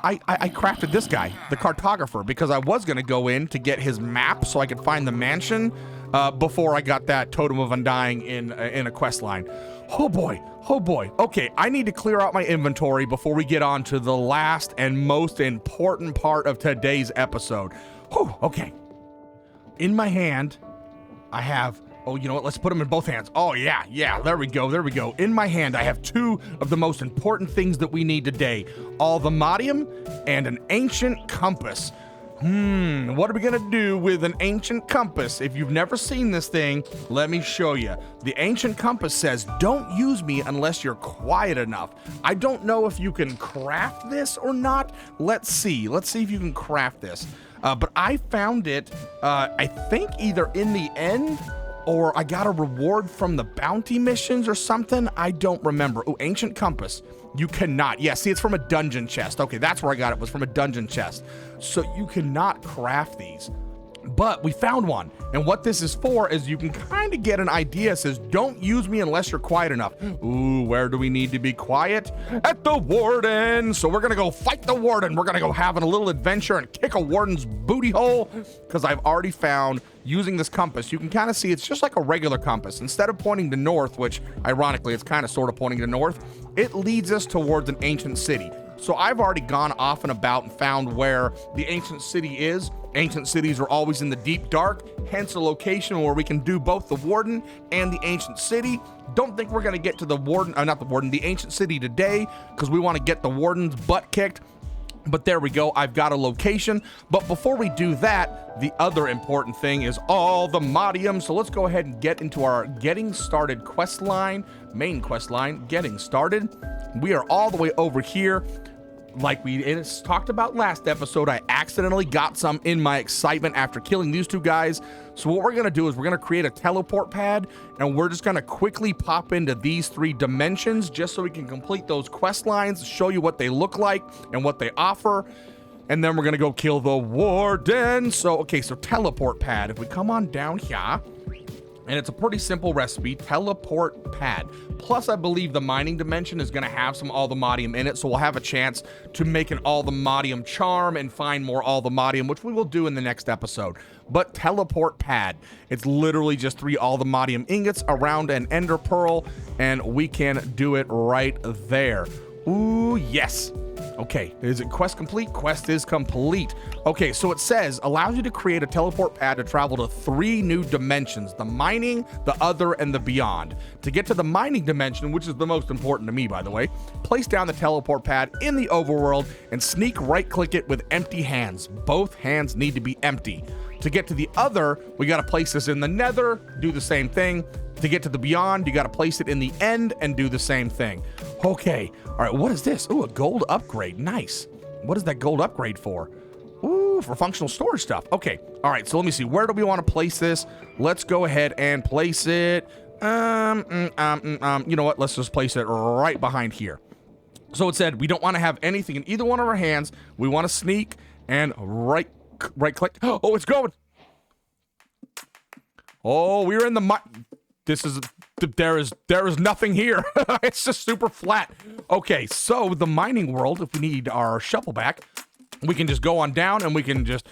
I crafted this guy, the cartographer, because I was going to go in to get his map so I could find the mansion before I got that Totem of Undying in a quest line. Oh boy, oh boy. Okay, I need to clear out my inventory before we get on to the last and most important part of today's episode. Whew, okay. In my hand, I have, oh, you know what? Let's put them in both hands. Oh, yeah, there we go, there we go. In my hand, I have 2 of the most important things that we need today. All the modium and an ancient compass. What are we gonna do with an ancient compass? If you've never seen this thing, let me show you. The ancient compass says, don't use me unless you're quiet enough. I don't know if you can craft this or not. Let's see if you can craft this. But I found it, I think either in the end, or I got a reward from the bounty missions or something. I don't remember. Oh, ancient compass. You cannot. Yeah, see, it's from a dungeon chest. Okay, that's where I got it, was from a dungeon chest. So you cannot craft these. But we found one. And what this is for is you can kind of get an idea. It says, don't use me unless you're quiet enough. Ooh, where do we need to be quiet? At the Warden. So we're going to go fight the Warden. We're going to go having a little adventure and kick a Warden's booty hole. Because I've already found, using this compass, you can kind of see it's just like a regular compass. Instead of pointing to north, which ironically, it's kind of sort of pointing to north, it leads us towards an ancient city. So I've already gone off and about and found where the ancient city is. Ancient cities are always in the deep dark, hence a location where we can do both the Warden and the ancient city. Don't think we're going to get to the Warden, not the Warden, the ancient city today, because we want to get the Warden's butt kicked. But there we go, I've got a location. But before we do that, the other important thing is all the modium. So let's go ahead and get into our getting started quest line, main quest line, getting started. We are all the way over here. Like we talked about last episode, I accidentally got some in my excitement after killing these 2 guys. So what we're going to do is we're going to create a teleport pad, and we're just going to quickly pop into these 3 dimensions just so we can complete those quest lines, show you what they look like and what they offer. And then we're going to go kill the Warden. So, okay, so teleport pad. If we come on down here, and it's a pretty simple recipe, teleport pad. Plus, I believe the mining dimension is going to have some All-the-Modium in it, so we'll have a chance to make an All-the-Modium charm and find more All-the-Modium, which we will do in the next episode. But teleport pad, it's literally just 3 All-the-Modium ingots around an ender pearl, and we can do it right there. Ooh, yes. Okay, is it quest complete? Quest is complete. Okay, so it says, allows you to create a teleport pad to travel to 3 new dimensions, the mining, the other, and the beyond. To get to the mining dimension, which is the most important to me, by the way, place down the teleport pad in the overworld and sneak right-click it with empty hands. Both hands need to be empty. To get to the other, we gotta place this in the nether, do the same thing. To get to the beyond, you gotta place it in the end and do the same thing. Okay, all right, what is this? Ooh, a gold upgrade, nice. What is that gold upgrade for? Ooh, for functional storage stuff. Okay, all right, so let me see, where do we wanna place this? Let's go ahead and place it, you know what, let's just place it right behind here. So it said we don't wanna have anything in either one of our hands. We wanna sneak and right click. Oh, it's going. Oh, we're in the this there is nothing here. It's just super flat. Okay, so the mining world, if we need our shovel back, we can just go on down and we can just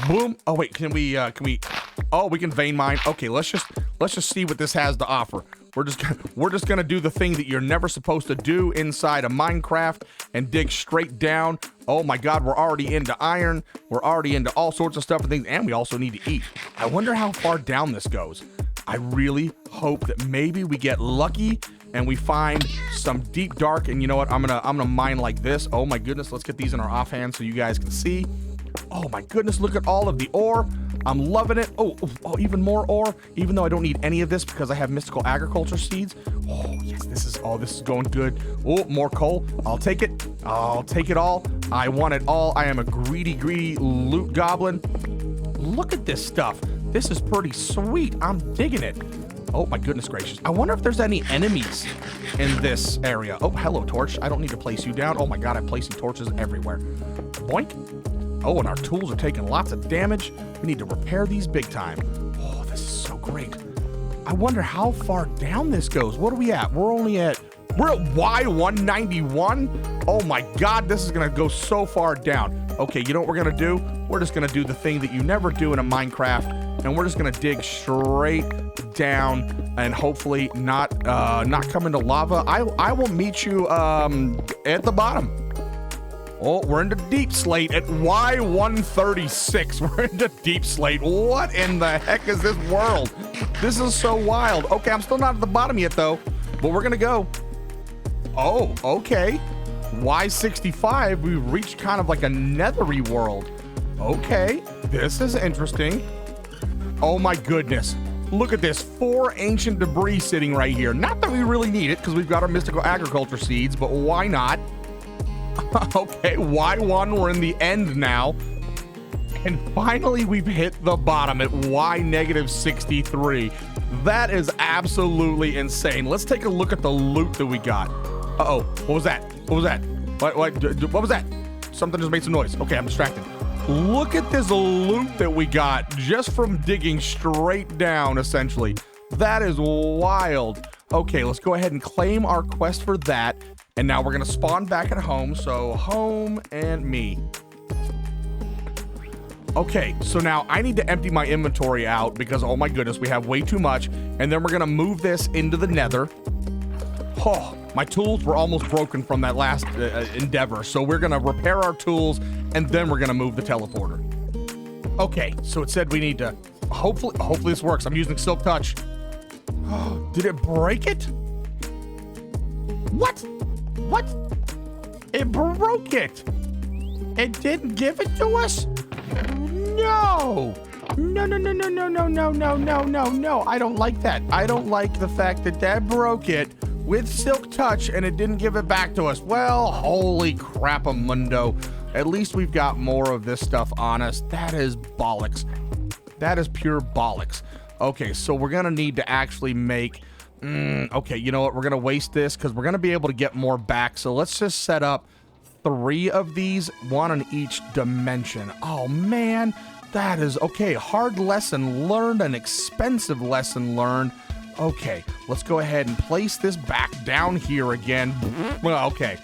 boom. Oh wait, can we oh, we can vein mine. Okay, let's just see what this has to offer. We're just gonna do the thing that you're never supposed to do inside of Minecraft and dig straight down. Oh my god, we're already into iron. We're already into all sorts of stuff and things, and we also need to eat. I wonder how far down this goes. I really hope that maybe we get lucky and we find some deep dark, and you know what? I'm gonna mine like this. Oh my goodness, let's get these in our offhand so you guys can see. Oh my goodness, look at all of the ore. I'm loving it. Oh, even more ore, even though I don't need any of this because I have mystical agriculture seeds. Oh, yes, this is going good. Oh, more coal. I'll take it. I'll take it all. I want it all. I am a greedy loot goblin. Look at this stuff. This is pretty sweet. I'm digging it. Oh, my goodness gracious. I wonder if there's any enemies in this area. Oh, hello, torch. I don't need to place you down. Oh, my God, I'm placing torches everywhere. Boink. Oh, and our tools are taking lots of damage. We need to repair these big time. Oh, this is so great. I wonder how far down this goes. What are we at? We're at Y191. Oh my God, this is gonna go so far down. Okay, you know what we're gonna do? We're just gonna do the thing that you never do in a Minecraft, and we're just gonna dig straight down and hopefully not come into lava. I will meet you at the bottom. Oh, we're into deep slate at Y136. We're into deep slate. What in the heck is this world? This is so wild. Okay, I'm still not at the bottom yet, though. But we're going to go. Oh, okay. Y65, we've reached kind of like a nethery world. Okay, this is interesting. Oh, my goodness. Look at this. 4 ancient debris sitting right here. Not that we really need it because we've got our mystical agriculture seeds, but why not? Okay, Y1, we're in the end now. And finally, we've hit the bottom at Y-63. That is absolutely insane. Let's take a look at the loot that we got. Uh-oh, what was that? What was that? What was that? Something just made some noise. Okay, I'm distracted. Look at this loot that we got just from digging straight down, essentially. That is wild. Okay, let's go ahead and claim our quest for that. And now we're gonna spawn back at home, so home and me. Okay, so now I need to empty my inventory out because, oh my goodness, we have way too much. And then we're gonna move this into the nether. Oh, my tools were almost broken from that last endeavor. So we're gonna repair our tools and then we're gonna move the teleporter. Okay, so it said we need to, hopefully this works. I'm using Silk Touch. Did it break it? What? What? It broke it. It didn't give it to us? No. No. I don't like that. I don't like the fact that Dad broke it with Silk Touch and it didn't give it back to us. Well, holy crap-a-mundo. At least we've got more of this stuff on us. That is bollocks. That is pure bollocks. Okay, so we're gonna need to actually make... okay, you know what? We're going to waste this because we're going to be able to get more back. So let's just set up 3 of these, 1 on each dimension. Oh, man. That is... okay, hard lesson learned, an expensive lesson learned. Okay, let's go ahead and place this back down here again. Well, okay.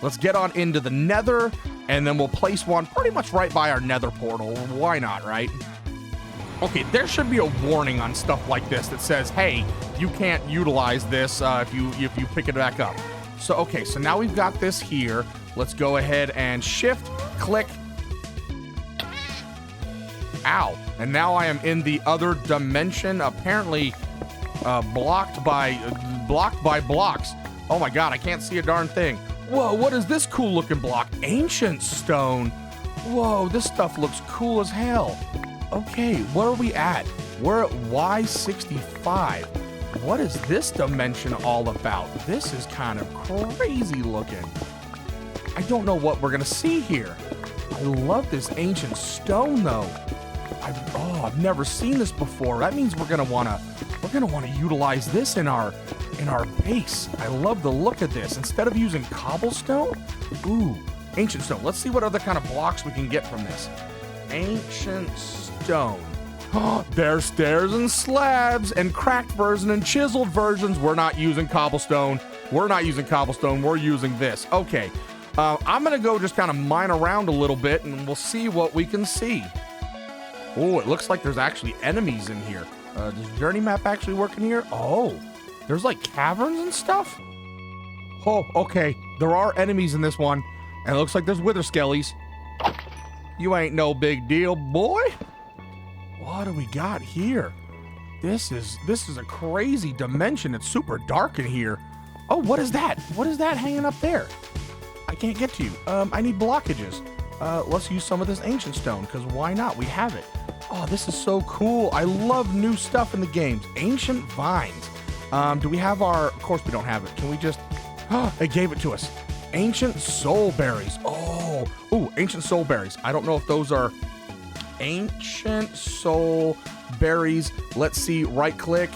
Let's get on into the nether, and then we'll place one pretty much right by our nether portal. Why not, right? Okay, there should be a warning on stuff like this that says, hey, you can't utilize this if you pick it back up. So, okay, so now we've got this here. Let's go ahead and shift, click. Ow. And now I am in the other dimension, apparently blocked by blocks. Oh my God, I can't see a darn thing. Whoa, what is this cool looking block? Ancient stone. Whoa, this stuff looks cool as hell. Okay, where are we at? We're at Y65. What is this dimension all about? This is kind of crazy looking. I don't know what we're gonna see here. I love this ancient stone though. I've never seen this before. That means we're gonna wanna utilize this in our base. I love the look of this. Instead of using cobblestone, ooh, ancient stone. Let's see what other kind of blocks we can get from this. Ancient stone. There's stairs and slabs and cracked version and chiseled versions. We're not using cobblestone. We're using this. Okay. I'm going to go just kind of mine around a little bit and we'll see what we can see. Oh, it looks like there's actually enemies in here. Does Journey Map actually work in here? Oh, there's like caverns and stuff? Oh, okay. There are enemies in this one. And it looks like there's wither skellies. You ain't no big deal, boy. What do we got here? This is a crazy dimension. It's super dark in here. Oh, what is that? What is that hanging up there? I can't get to you. I need blockages. Let's use some of this ancient stone, because why not? We have it. Oh, this is so cool. I love new stuff in the games. Ancient vines. Do we have our... Of course we don't have it. Can we just... Oh, it gave it to us. Ancient soul berries. Oh, ooh, ancient soul berries. I don't know if those are ancient soul berries. Let's see, right click.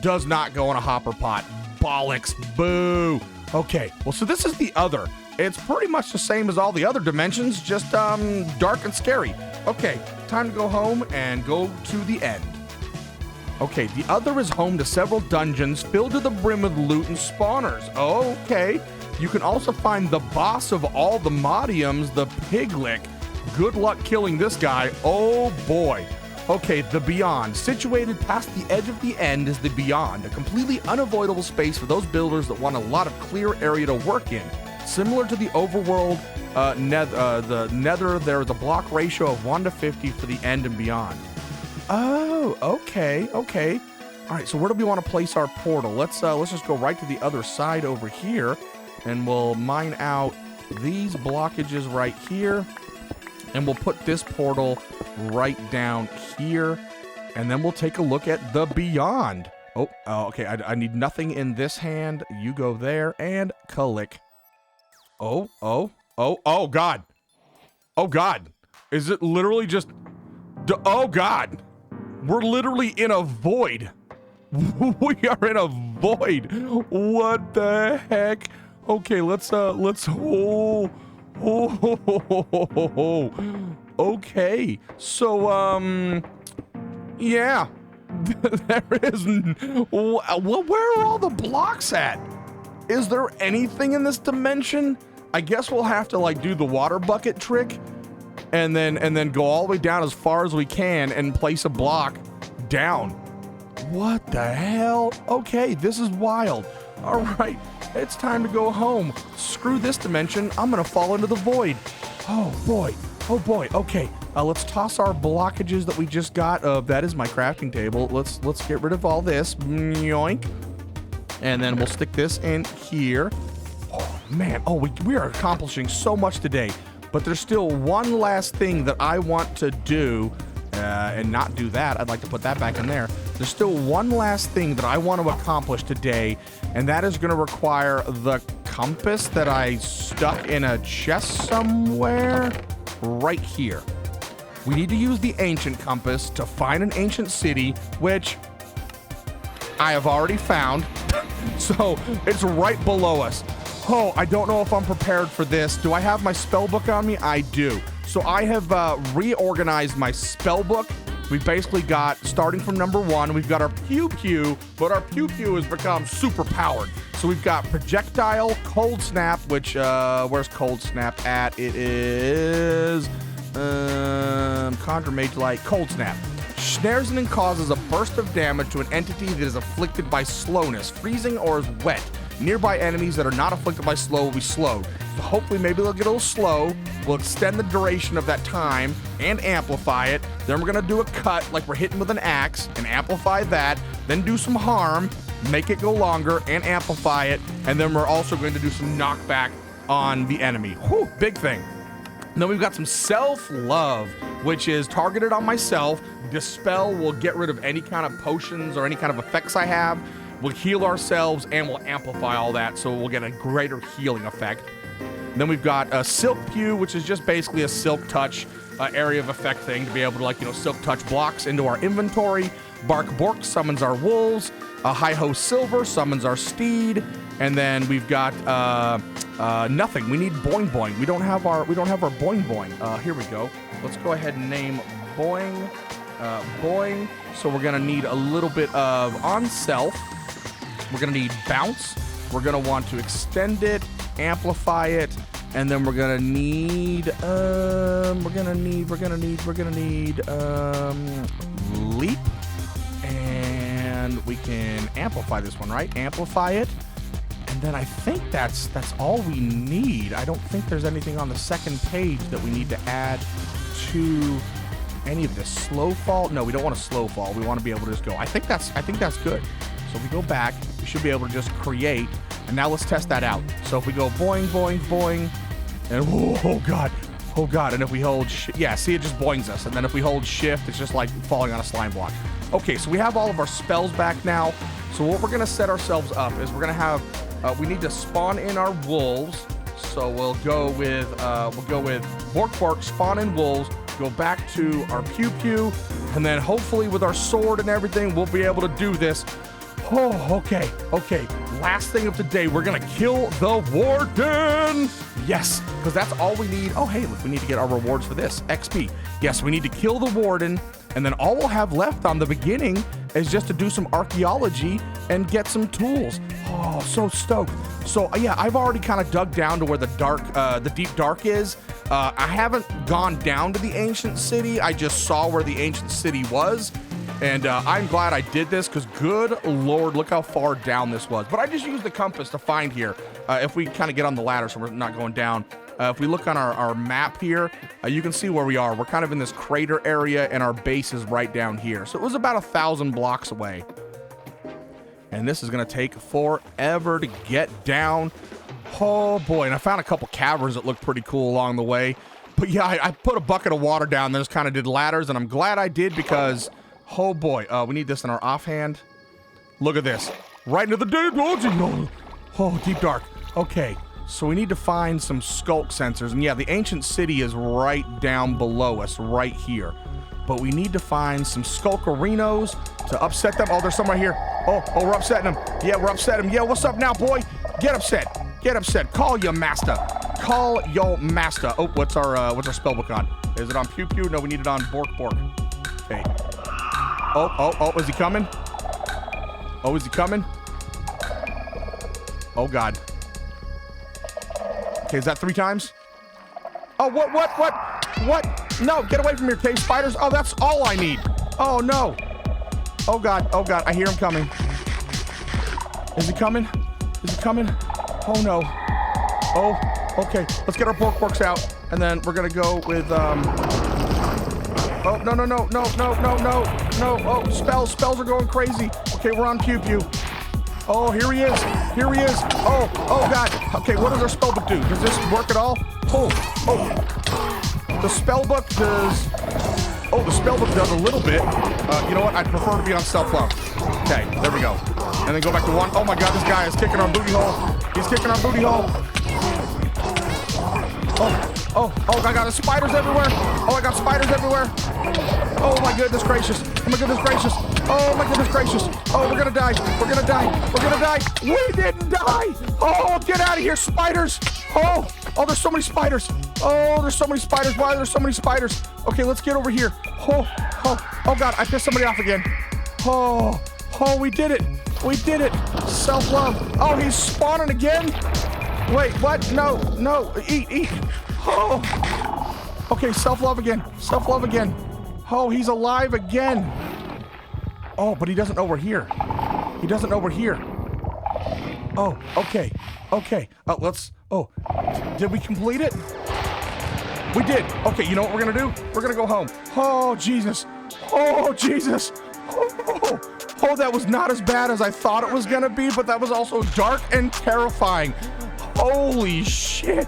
Does not go in a hopper pot. Bollocks, boo. Okay, well, so this is the other. It's pretty much the same as all the other dimensions, just dark and scary. Okay, time to go home and go to the end. Okay, the other is home to several dungeons filled to the brim with loot and spawners. Okay, you can also find the boss of all the modiums, the Piglick. Good luck killing this guy. Oh boy. Okay, the Beyond. Situated past the edge of the end is the Beyond, a completely unavoidable space for those builders that want a lot of clear area to work in. Similar to the overworld, the Nether, there is a block ratio of 1:50 for the end and beyond. Oh, okay. All right, so where do we want to place our portal? Let's just go right to the other side over here, and we'll mine out these blockages right here, and we'll put this portal right down here, and then we'll take a look at the Beyond. Oh, okay, I need nothing in this hand. You go there, and click. Oh, God. Oh, God. Is it literally just... Oh, God. We're literally in a void. We are in a void. What the heck? Okay, let's okay. So, yeah. There is... Well, where are all the blocks at? Is there anything in this dimension? I guess we'll have to like do the water bucket trick and then go all the way down as far as we can and place a block down. What the hell? Okay, this is wild. All right, it's time to go home. Screw this dimension. I'm gonna fall into the void. Oh boy. Okay, let's toss our blockages that we just got. That is my crafting table. Let's get rid of all this. Yoink. And then we'll stick this in here. Oh, man. Oh, we are accomplishing so much today. But there's still one last thing that I want to do. And not do that. I'd like to put that back in there. There's still one last thing that I want to accomplish today. And that is going to require the compass that I stuck in a chest somewhere. Right here. We need to use the ancient compass to find an ancient city, which I have already found. So it's right below us. Oh, I don't know if I'm prepared for this. Do I have my spell book on me? I do. So I have reorganized my spell book. We basically got, starting from number 1, we've got our Pew Pew, but our Pew Pew has become super powered. So we've got Projectile, Cold Snap, which, where's Cold Snap at? It is, Conjure Mage Light, Cold Snap. Snares and causes a burst of damage to an entity that is afflicted by slowness, freezing, or is wet. Nearby enemies that are not afflicted by slow will be slowed. So hopefully maybe they'll get a little slow. We'll extend the duration of that time and amplify it. Then we're going to do a cut like we're hitting with an axe and amplify that. Then do some harm, make it go longer and amplify it. And then we're also going to do some knockback on the enemy. Whew, big thing. And then we've got some self-love, which is targeted on myself. Dispel will get rid of any kind of potions or any kind of effects I have. We'll heal ourselves and we'll amplify all that, so we'll get a greater healing effect. And then we've got a Silk Pew, which is just basically a Silk Touch area of effect thing to be able to, like, Silk Touch blocks into our inventory. Bark Bork summons our wolves. Hi-Ho Silver summons our steed. And then we've got nothing. We need Boing Boing. We don't have our Boing Boing. Here we go. Let's go ahead and name Boing boing. So we're gonna need a little bit of on self. We're gonna need bounce. We're gonna want to extend it, amplify it, and then we're gonna need leap. And we can amplify this one, right? Amplify it. And then I think that's all we need. I don't think there's anything on the second page that we need to add to any of this. Slow fall? No, we don't want a slow fall. We want to be able to just go. I think that's good. So if we go back, we should be able to just create. And now let's test that out. So if we go boing, boing, boing, and oh god. And if we hold, yeah, see, it just boings us. And then if we hold shift, it's just like falling on a slime block. Okay, so we have all of our spells back now. So what we're gonna set ourselves up is we're gonna have, we need to spawn in our wolves. So we'll go with Bork Bork, spawn in wolves, go back to our Pew Pew, and then hopefully with our sword and everything, we'll be able to do this. Oh, okay. Last thing of the day, we're gonna kill the Warden. Yes, because that's all we need. Oh, hey, look, we need to get our rewards for this. XP. Yes, we need to kill the Warden, and then all we'll have left on the beginning is just to do some archaeology and get some tools. Oh, so stoked. So yeah, I've already kind of dug down to where the deep dark is. I haven't gone down to the ancient city. I just saw where the ancient city was. And I'm glad I did this because good Lord, look how far down this was. But I just used the compass to find here. If we kind of get on the ladder so we're not going down. If we look on our map here, you can see where we are. We're kind of in this crater area and our base is right down here. So it was about 1,000 blocks away. And this is going to take forever to get down. Oh boy, and I found a couple caverns that looked pretty cool along the way. But yeah, I put a bucket of water down there, just kind of did ladders, and I'm glad I did because... oh boy, we need this in our offhand. Look at this. Right into the deep. Oh, deep dark. Okay, so we need to find some skulk sensors. And yeah, the ancient city is right down below us, right here. But we need to find some skulkerinos to upset them. Oh, there's some right here. Oh, we're upsetting them. Yeah, we're upsetting them. Yeah, what's up now, boy? Get upset. Get upset. Call your master. Call your master. Oh, what's our spellbook on? Is it on Pew Pew? No, we need it on Bork Bork. Okay. Oh, is he coming? Oh, is he coming? Oh, God. Okay, is that 3 times? Oh, what? No, get away from here, cave spiders. Oh, that's all I need. Oh, no. Oh, God, I hear him coming. Is he coming? Oh, no. Oh, okay, let's get our Bork Borks out, and then we're gonna go with, oh, no. Oh, spells are going crazy. Okay, we're on Pew Pew. Oh, here he is. Oh, God. Okay, what does our spellbook do? Does this work at all? Oh. The spellbook does a little bit. You know what? I'd prefer to be on self-love. Okay, there we go. And then go back to 1. Oh, my God, this guy is kicking our booty hole. He's kicking our booty hole. Oh, I got spiders everywhere. Oh my goodness gracious. Oh, we're gonna die. We didn't die. Oh, get out of here, spiders. Oh, there's so many spiders. Why are there so many spiders? Okay, let's get over here. Oh God, I pissed somebody off again. Oh, we did it. Self-love. Oh, he's spawning again. Wait, what? No, eat. Oh, okay, self-love again. Oh, he's alive again. Oh, but he doesn't know we're here. Oh, okay. Did we complete it? We did. Okay, you know what we're gonna do? We're gonna go home. Oh, Jesus. Oh, that was not as bad as I thought it was gonna be, but that was also dark and terrifying. Holy shit.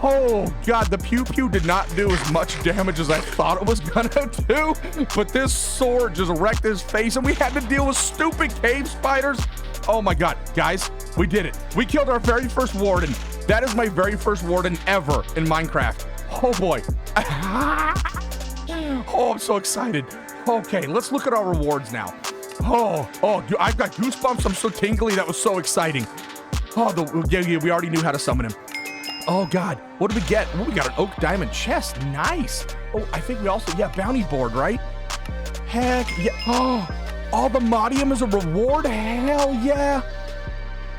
Oh, God, the Pew Pew did not do as much damage as I thought it was gonna do, but this sword just wrecked his face, and we had to deal with stupid cave spiders. Oh, my God. Guys, we did it. We killed our very first Warden. That is my very first Warden ever in Minecraft. Oh, boy. Oh, I'm so excited. Okay, let's look at our rewards now. Oh, dude, I've got goosebumps. I'm so tingly. That was so exciting. Oh, yeah, we already knew how to summon him. Oh, God. What did we get? Oh, we got an oak diamond chest. Nice. Oh, I think we also, bounty board, right? Heck yeah. Oh, all the modium is a reward? Hell yeah.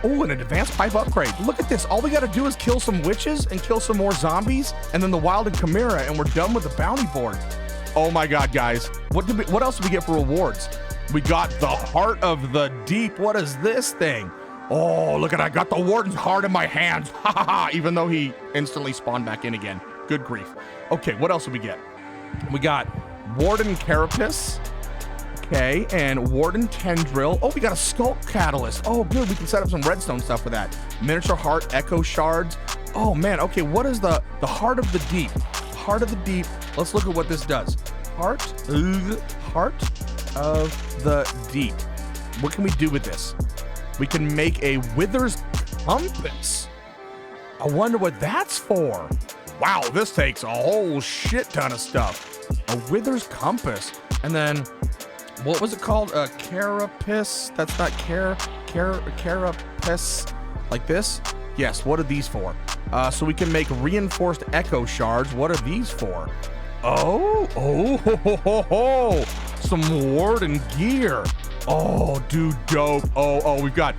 Oh, and an advanced pipe upgrade. Look at this. All we got to do is kill some witches and kill some more zombies, and then the wild and chimera, and we're done with the bounty board. Oh my God, guys. What else did we get for rewards? We got the Heart of the Deep. What is this thing? Oh, look at that. I got the Warden's heart in my hands. Ha ha ha. Even though he instantly spawned back in again. Good grief. Okay, what else did we get? We got Warden Carapace. Okay, and Warden Tendril. Oh, we got a Skull Catalyst. Oh, good. We can set up some redstone stuff for that. Miniature Heart Echo Shards. Oh, man. Okay, what is the Heart of the Deep? Heart of the Deep. Let's look at what this does. Heart of the Deep. What can we do with this? We can make a Wither's Compass. I wonder what that's for. Wow, this takes a whole shit ton of stuff. A Wither's Compass. And then, what was it called? A Carapace? That's not Carapace. Like this? Yes, what are these for? So we can make Reinforced Echo Shards. What are these for? Oh, some Warden gear. Oh, dude, dope. Oh, we've got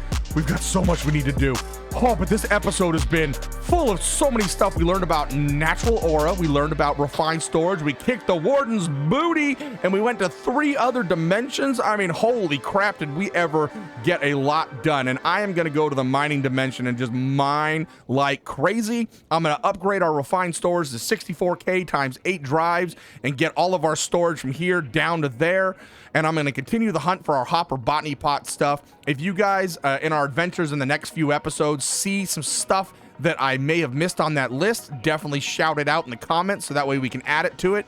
so much we need to do. Oh, but this episode has been full of so many stuff. We learned about natural aura. We learned about refined storage. We kicked the Warden's booty, and we went to 3 other dimensions. I mean, holy crap, did we ever get a lot done. And I am going to go to the mining dimension and just mine like crazy. I'm going to upgrade our refined storage to 64K times 8 drives and get all of our storage from here down to there. And I'm going to continue the hunt for our hopper botany pot stuff. If you guys in our adventures in the next few episodes see some stuff that I may have missed on that list, definitely shout it out in the comments so that way we can add it to it.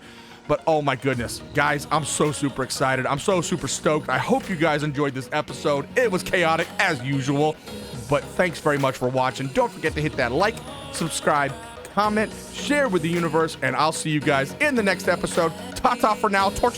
But oh my goodness, guys, I'm so super excited. I'm so super stoked. I hope you guys enjoyed this episode. It was chaotic as usual, but thanks very much for watching. Don't forget to hit that like, subscribe, comment, share with the universe, and I'll see you guys in the next episode. Ta-ta for now. Torch.